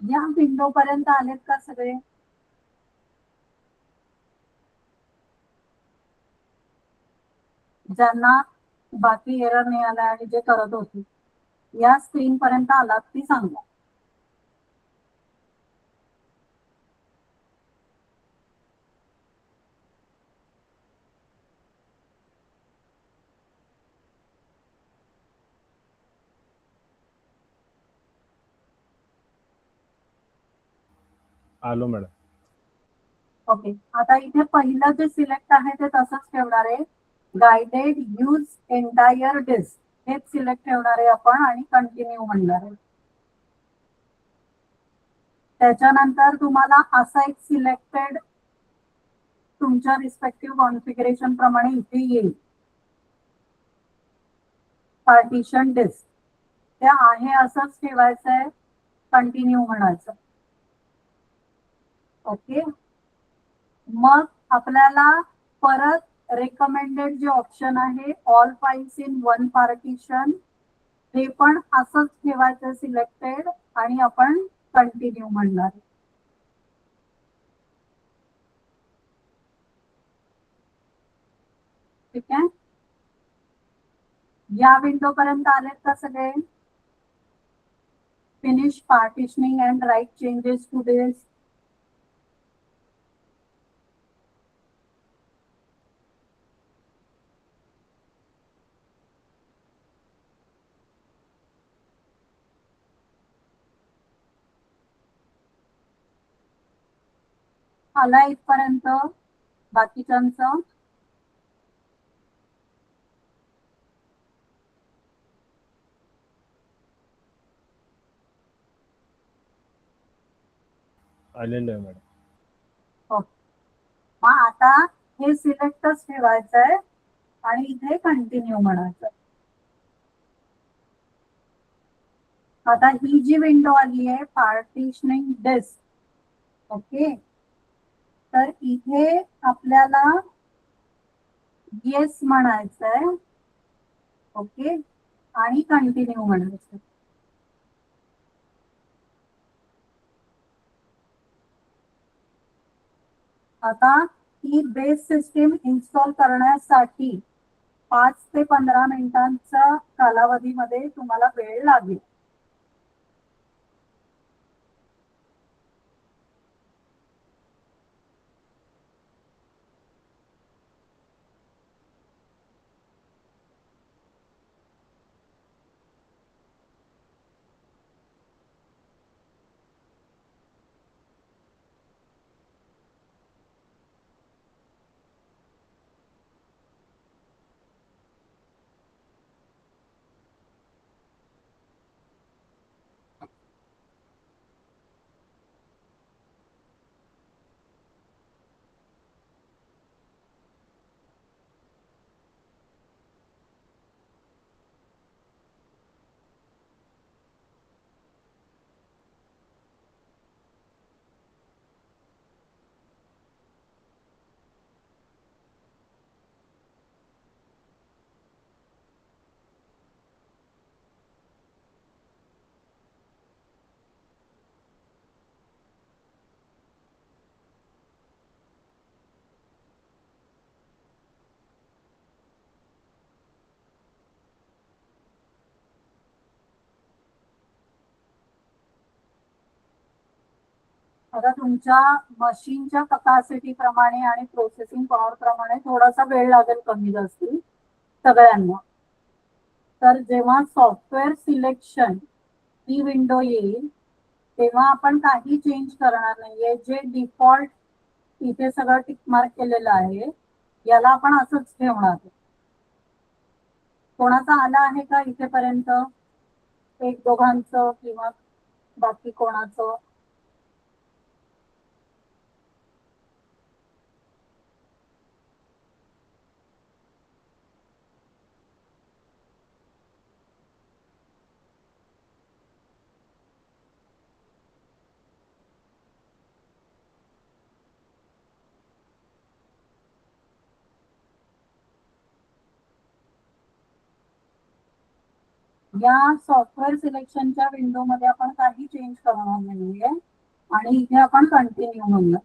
या विंडो पर्यंत आलेत का सगळे? ज्यांना बाकी एरर नाही आला आणि जे करत होती, या स्क्रीन पर्यंत आलात ती सांगा. आलो मॅडम. ओके, आता इथे पहिलं जे सिलेक्ट आहे ते तसंच ठेवणार आहे. गायडेड यूज एंटायर डिस्क हेच सिलेक्ट ठेवणार आहे आपण आणि कंटिन्यू म्हणणार आहे. त्याच्यानंतर तुम्हाला असा एक सिलेक्टेड तुमच्या रिस्पेक्टिव्ह कॉन्फिगरेशन प्रमाणे इथे येईल पार्टिशन डिस्क. ते आहे असंच ठेवायचं आहे, कंटिन्यू म्हणायचं. ओके, मग आपल्याला परत रेकमेंडेड जे ऑप्शन आहे all files in one partition हे पण असंच ठेवायचं सिलेक्टेड आणि आपण कंटिन्यू म्हणणार. ठीक आहे, या विंडो पर्यंत आलेत का सगळे? Finish partitioning and write changes to this. आला इथपर्यंत बाकीच्यांचं? आलेलं आहे मॅडम. मग आता हे सिलेक्टच ठेवायचं आहे आणि इथे कंटिन्यू म्हणायचं. आता ही जी विंडो आली आहे पार्टिशनिंग डिस्क, ओके, तर इथे आपल्याला येस म्हणायचं आहे. ओके, आणि कंटिन्यू म्हणायचं. आता ही बेस सिस्टीम इन्स्टॉल करण्यासाठी 5 ते 15 मिनिटांचा कालावधीमध्ये तुम्हाला वेळ लागेल. आता तुमच्या मशीनच्या कपॅसिटी प्रमाणे आणि प्रोसेसिंग पॉवर प्रमाणे थोडासा वेळ लागेल कमी जास्ती सगळ्यांना. तर जेव्हा सॉफ्टवेअर सिलेक्शन ही विंडो येईल तेव्हा आपण काही चेंज करणार नाहीये. जे डिफॉल्ट इथे सगळं टिकमार्क केलेलं आहे याला आपण असंच ठेवणार. कोणाचा आला आहे का इथेपर्यंत? एक दोघांचं किंवा बाकी कोणाचं? या सॉफ्टवेअर सिलेक्शनच्या विंडोमध्ये आपण काही चेंज करणार नाहीये आणि इथे आपण कंटिन्यू म्हणूया.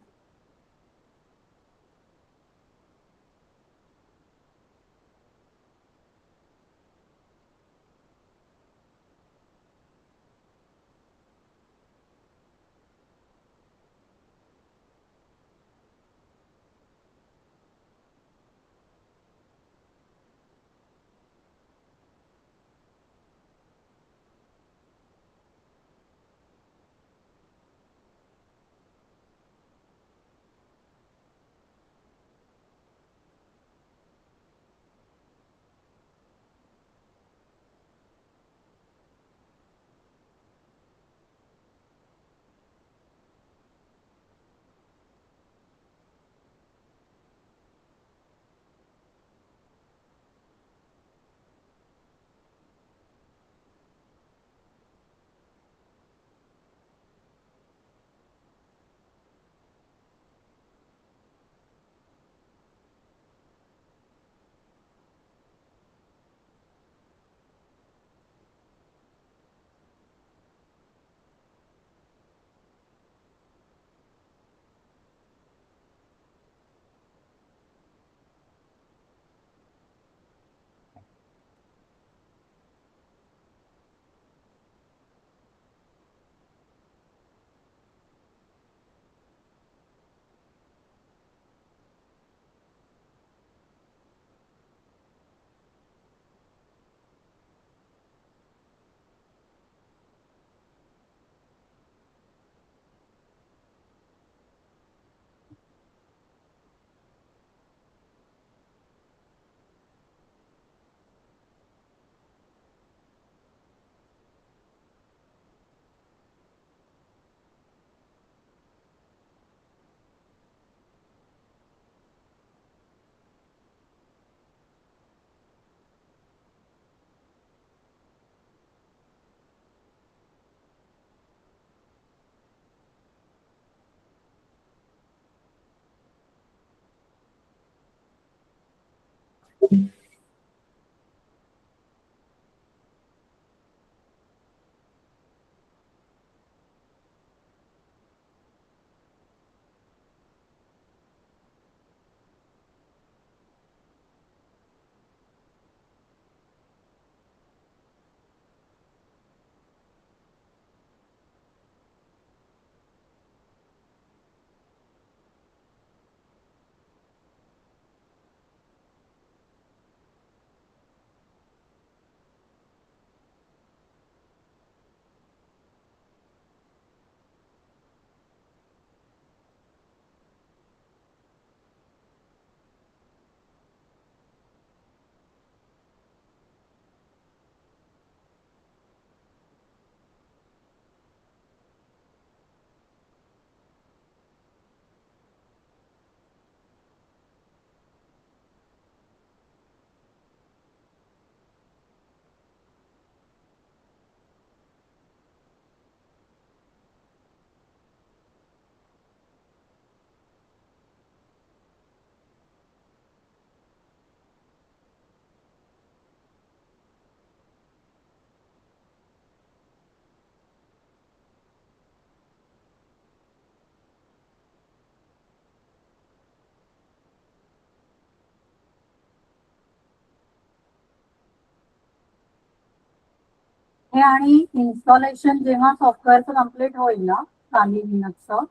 हे आणि इन्स्टॉलेशन जेव्हा सॉफ्टवेअरचं कम्प्लीट होईल ना खाली लिनक्सचं,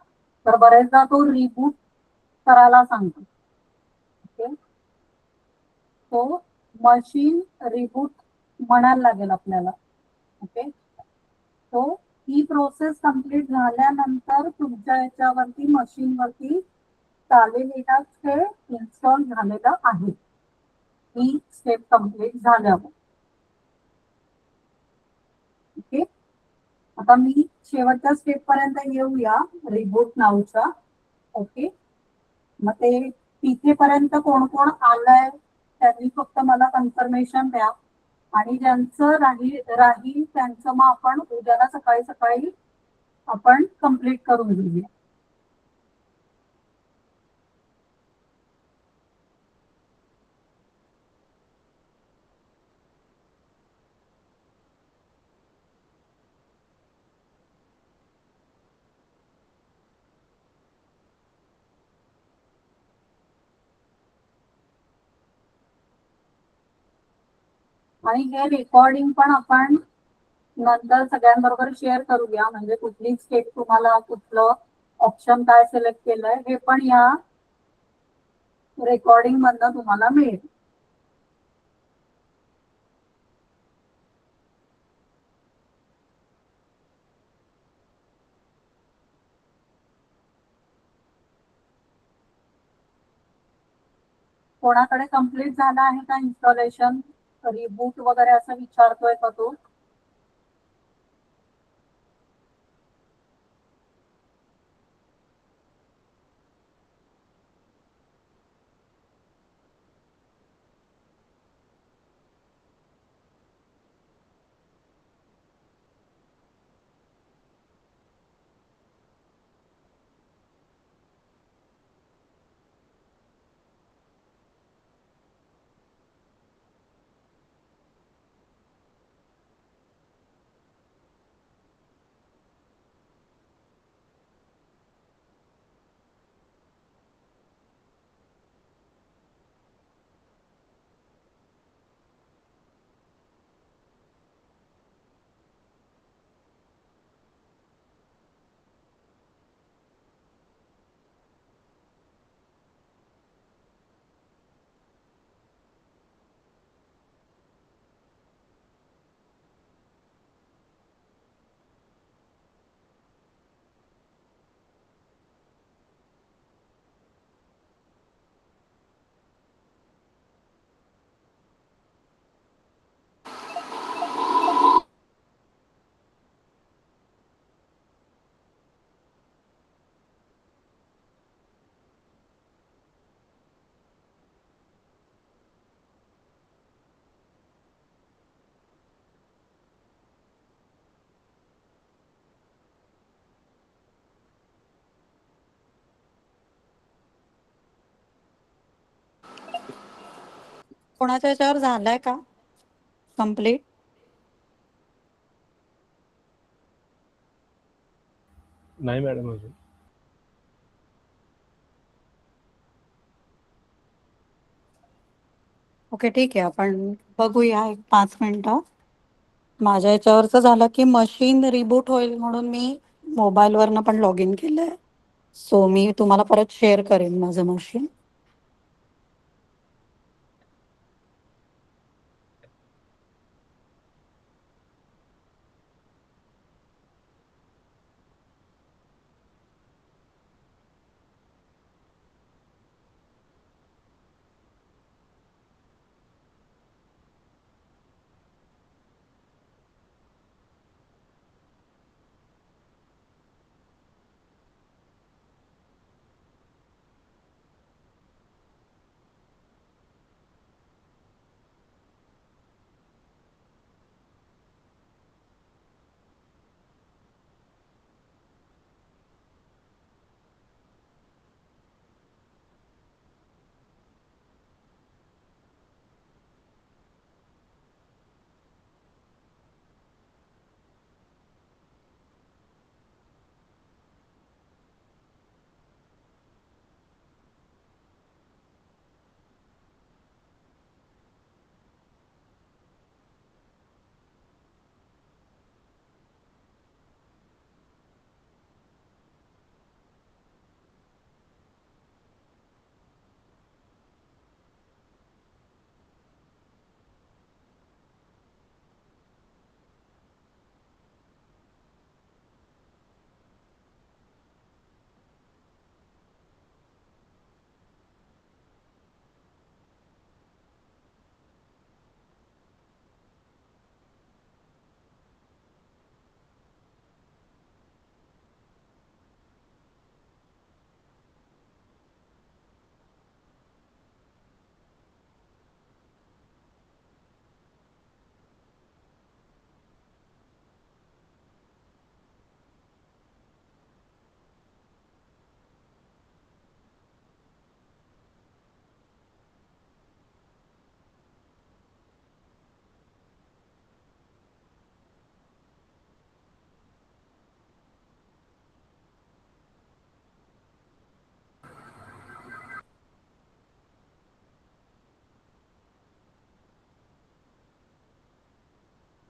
तर बरेचदा तो रिबूट करायला सांगतो. ओके, तो मशीन रिबूट म्हणायला लागेल आपल्याला. ओके, तो ही प्रोसेस कम्प्लीट झाल्यानंतर तुमच्या याच्यावरती मशीनवरती चालेल लिनक्स हे इन्स्टॉल झालेलं आहे. ही स्टेप कम्प्लीट झाल्यावर. ओके, आता मी शेवटच्या स्टेप पर्यंत येऊया रिबूट नावच्या. ओके, मग ते तिथेपर्यंत कोण कोण आलंय त्यांनी फक्त मला कन्फर्मेशन द्या, आणि ज्यांचं राहील त्यांचं मग आपण उद्याला सकाळी सकाळी आपण कम्प्लीट करून घेऊया. आणि हे रेकॉर्डिंग पण आपण नंतर सगळ्यांबरोबर शेअर करूया, म्हणजे कुठली स्टेप तुम्हाला कुठलं ऑप्शन काय सिलेक्ट केलंय हे पण या रेकॉर्डिंग मधनं तुम्हाला मिळेल. कोणाकडे कम्प्लीट झालं आहे का इन्स्टॉलेशन, रिबूट वगैरे असं विचारतोय का तो? कोणाच्या याच्यावर झालाय का कम्प्लीट? नाही मॅडम अजून. ओके ठीक आहे, आपण बघूया एक 5 मिनिटं. माझ्या याच्यावरचं झालं की मशीन रिबूट होईल म्हणून मी मोबाईलवरनं पण लॉग इन केलंय. सो मी तुम्हाला परत शेअर करेन माझं मशीन.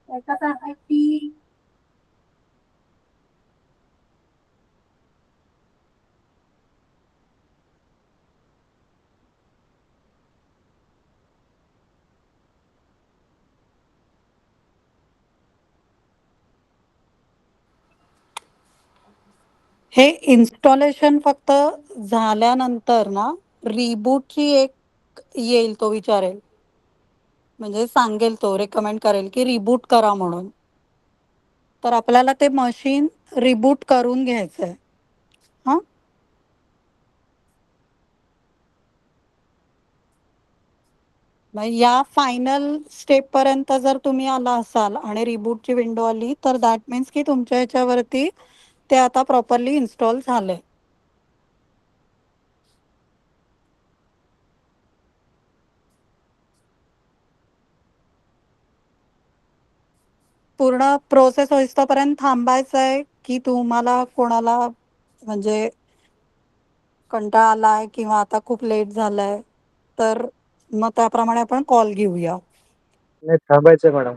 कसं आहे की हे इन्स्टॉलेशन फक्त झाल्यानंतर ना रिबूटची एक येईल, तो विचारेल, म्हणजे सांगेल, तो रेकमेंड करेल की रिबूट करा म्हणून. तर आपल्याला ते मशीन रिबूट करून घ्यायचंय. हां, मग या फायनल स्टेप पर्यंत जर तुम्ही आला असाल आणि रिबूटची विंडो आली तर दॅट मीन्स की तुमच्या ह्याच्यावरती ते आता प्रॉपरली इन्स्टॉल झालंय. पूर्ण प्रोसेस होईस्तोपर्यंत थांबायचंय की तुम्हाला कोणाला म्हणजे कंटाळा आलाय किंवा आता खूप लेट झालाय, तर मग त्याप्रमाणे आपण कॉल घेऊया. नाही थांबायचं मॅडम.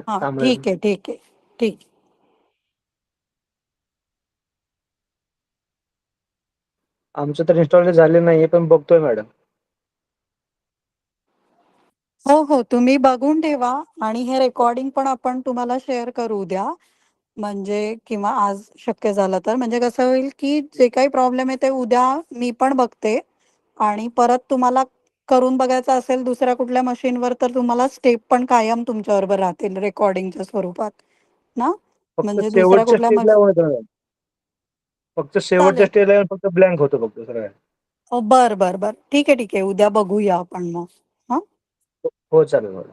हां थांबलोय. ठीक आहे ठीक आहे ठीक आहे. आमचं तर इन्स्टॉल झाले नाहीये पण बघतोय मॅडम. हो हो, तुम्ही बघून ठेवा आणि हे रेकॉर्डिंग पण आपण तुम्हाला शेअर करू उद्या, म्हणजे किंवा आज शक्य झालं तर, म्हणजे कसं होईल की जे काही प्रॉब्लेम आहे ते उद्या मी पण बघते आणि परत तुम्हाला करून बघायचं असेल दुसऱ्या कुठल्या मशीनवर तर तुम्हाला स्टेप पण कायम तुमच्याबरोबर राहतील रेकॉर्डिंगच्या स्वरूपात ना, फक्त म्हणजे दुसऱ्या शेवटच्या कुठल्या स्टेजला होतं मॅडम. फक्त शेवटच्या चालेल. स्टेजला फक्त ब्लँक होतं फक्त सगळं. बर बर बर, ठीक आहे ठीक आहे, उद्या बघूया आपण मग. हां, हो चालेल मॅडम.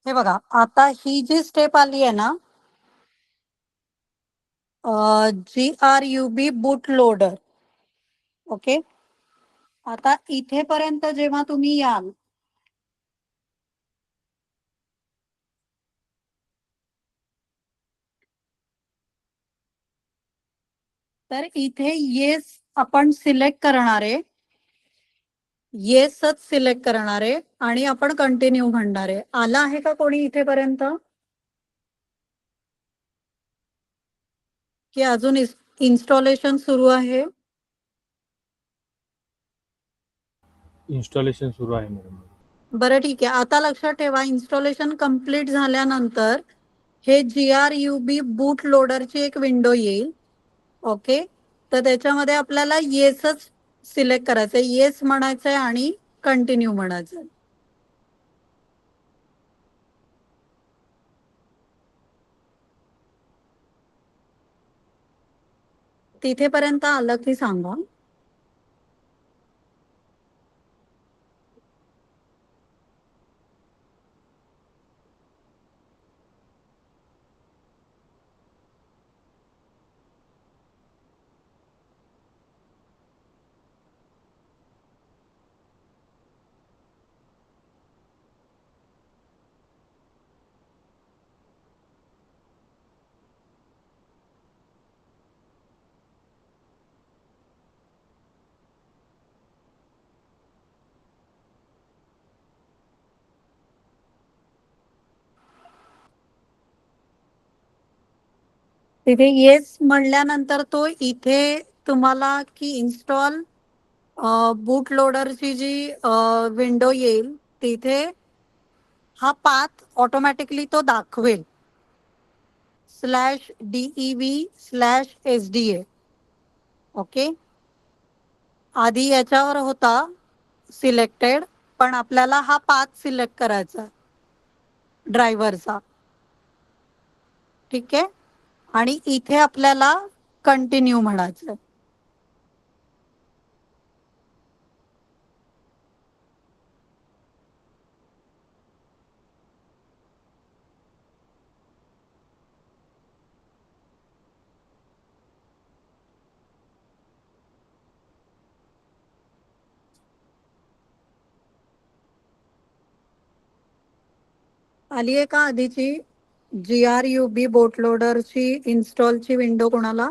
हे बघा, आता ही जी स्टेप आली आहे ना, GRUB बूट लोडर. ओके, आता इथेपर्यंत जेव्हा तुम्ही याल, तर इथे येस आपण सिलेक्ट करणार आहे, येसच सिलेक्ट करणार आहे आणि आपण कंटिन्यू म्हणणार आहे. आला आहे का कोणी इथेपर्यंत, की अजून इन्स्टॉलेशन सुरू आहे? इन्स्टॉलेशन सुरू आहे मॅडम. बरं ठीक आहे, आता लक्षात ठेवा, इन्स्टॉलेशन कम्प्लीट झाल्यानंतर हे GRUB बूट लोडरची एक विंडो येईल. ओके, तर त्याच्यामध्ये आपल्याला येसच सिलेक्ट करायचंय, येस म्हणायचंय आणि कंटिन्यू म्हणायचंय. तिथेपर्यंत आलं की सांगा. तिथे येस म्हणल्यानंतर तो इथे तुम्हाला की इन्स्टॉल बूट लोडरची जी विंडो येईल, तिथे हा पाथ ऑटोमॅटिकली तो दाखवेल, /DEV/SDA. ओके, आधी याच्यावर होता सिलेक्टेड, पण आपल्याला हा पाथ सिलेक्ट करायचा ड्रायव्हरचा. ठीक आहे, आणि इथे आपल्याला कंटिन्यू म्हणायचं. आली आहे का आधीची GRUB बोट लोडरची इन्स्टॉलची विंडो कोणाला?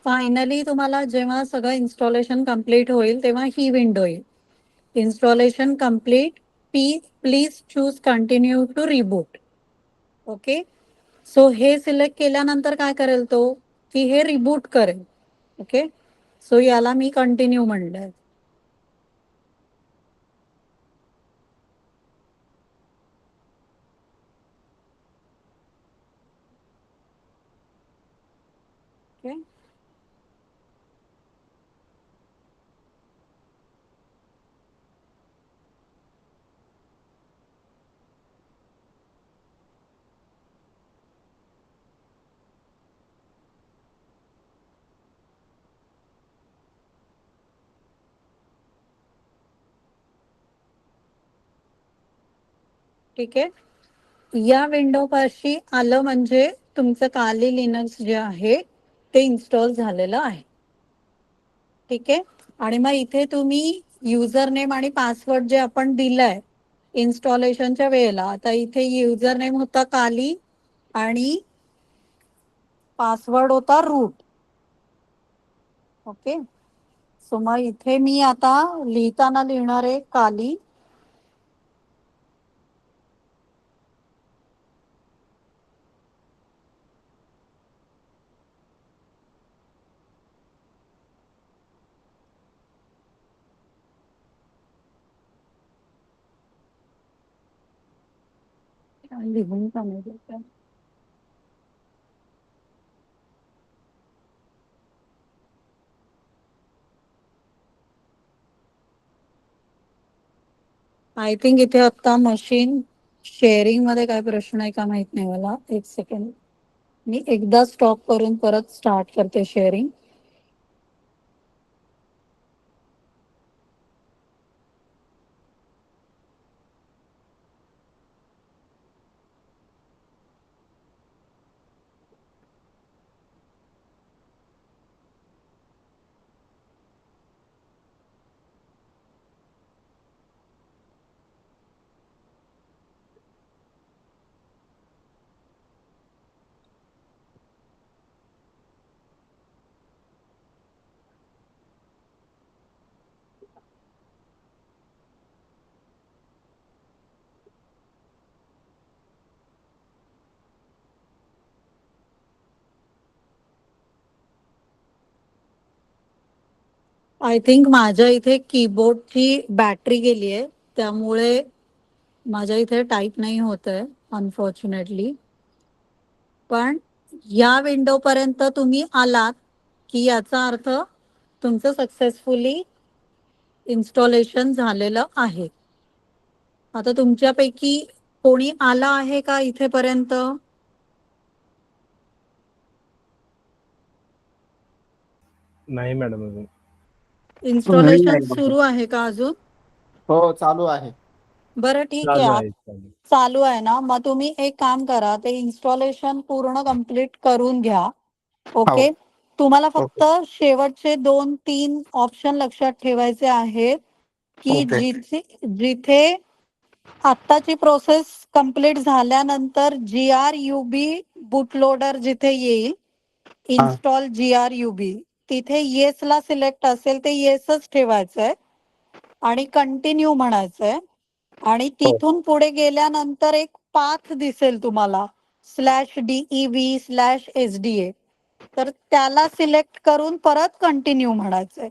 फायनली तुम्हाला जेव्हा सगळं इन्स्टॉलेशन कम्प्लीट होईल तेव्हा ही विंडो येईल. Installation complete, please choose continue to reboot. Okay, so हे सिलेक्ट केल्यानंतर काय करेल तो, की हे रिबूट करेल. ओके, सो याला मी कंटिन्यू म्हणलंय. ओके, ठीक आहे. या विंडो पाशी आलं म्हणजे तुमचं काली लिनक्स जे आहे ते इन्स्टॉल झालेलं आहे. ठीक आहे, आणि मग इथे तुम्ही युजर नेम आणि पासवर्ड जे आपण दिलाय इन्स्टॉलेशनच्या वेळेला, आता इथे युजर नेम होता काली आणि पासवर्ड होता रूट. ओके, सो मग इथे मी आता लिहिताना लिहिणार आहे काली लिहून का नाही देत? आय थिंक इथे आता मशीन शेअरिंग मध्ये काय प्रश्न आहे का माहित नाही मला. एक सेकंड, मी एकदा स्टॉप करून परत स्टार्ट करते शेअरिंग. आय थिंक माझ्या इथे कीबोर्डची बॅटरी गेली आहे, त्यामुळे माझ्या इथे टाईप नाही होत आहे अनफॉर्च्युनेटली. पण या विंडो पर्यंत तुम्ही आलात की याचा अर्थ तुमचं सक्सेसफुली इन्स्टॉलेशन झालेलं आहे. आता तुमच्यापैकी कोणी आला आहे का इथेपर्यंत? नाही मॅडम अजून. इन्स्टॉलेशन सुरू आहे का अजून? हो, चालू आहे. बरं ठीक चालू आहे, आहे चालू. चालू आहे ना. मग तुम्ही एक काम करा, ते इन्स्टॉलेशन पूर्ण कम्प्लीट करून घ्या. ओके, तुम्हाला फक्त शेवटचे 2-3 ऑप्शन लक्षात ठेवायचे आहेत की जिथे आत्ताची प्रोसेस कंप्लीट झाल्यानंतर GRUB बूटलोडर जिथे येईल, इन्स्टॉल GRUB, तिथे येस ला सिलेक्ट असेल ते येसच ठेवायचंय आणि कंटिन्यू म्हणायचंय. आणि तिथून पुढे गेल्यानंतर एक पाथ दिसेल तुम्हाला /DEV/SDA, तर त्याला सिलेक्ट करून परत कंटिन्यू म्हणायचंय.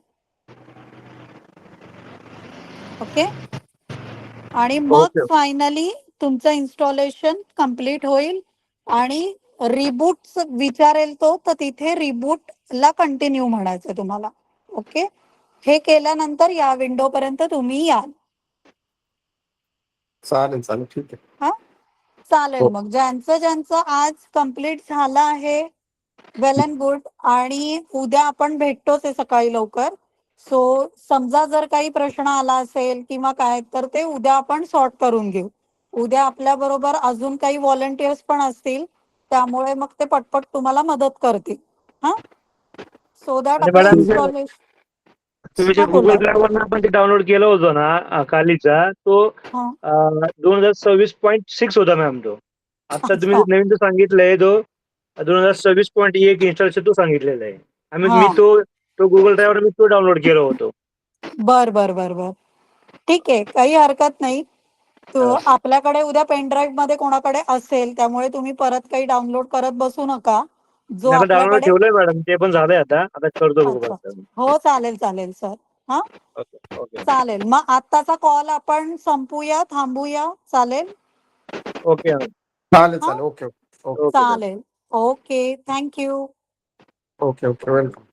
ओके, आणि मग फायनली तुमचं इन्स्टॉलेशन कम्प्लीट होईल आणि रिबूट विचारेल तो, तर तिथे रिबूटला कंटिन्यू म्हणायचं तुम्हाला. ओके, हे केल्यानंतर या विंडो पर्यंत तुम्ही याल. चालेल चालेल, ठीक आहे. हा चालेल. मग ज्यांचं आज कम्प्लीट झालं आहे, वेल अँड गुड. आणि उद्या आपण भेटतोच आहे सकाळी लवकर. सो समजा जर काही प्रश्न आला असेल किंवा काय, तर ते उद्या आपण सॉर्ट करून घेऊ. उद्या आपल्या बरोबर अजून काही व्हॉलंटियर्स पण असतील, त्यामुळे मग ते पटपट तुम्हाला मदत करतील. हा, सो दॅट आपलं इन्स्टॉलेशन. तुम्ही जे गुगल ड्राईव्ह वर आपण ते डाउनलोड केलं होतं ना कालीचा, तो 2026.6 होता मॅम. तो आता तुम्ही नवीन जो सांगितलंय तो 2026.1 इन्स्टॉलेशन तो सांगितलेला आहे. आम्ही हा. मी तो गुगल ड्राईव्हवर मी तो डाउनलोड केलं होतं. बर बर बर बर ठीक आहे, काही हरकत नाही. आपल्याकडे उद्या पेनड्राईव्ह मध्ये कोणाकडे असेल, त्यामुळे तुम्ही परत काही डाउनलोड करत बसू नका. जो आता डाउनलोड आपल्याकडे ठेवलंय मॅडम, ते पण झालंय आता करतो बघू अच्छा, परत. हो चालेल चालेल सर. हा ओके ओके चालेल, मग आत्ताचा कॉल आपण संपूया, थांबूया, चालेल? ओके चालेल हा? चालेल. ओके ओके ओके चालेल, okay, thank you. Okay okay welcome.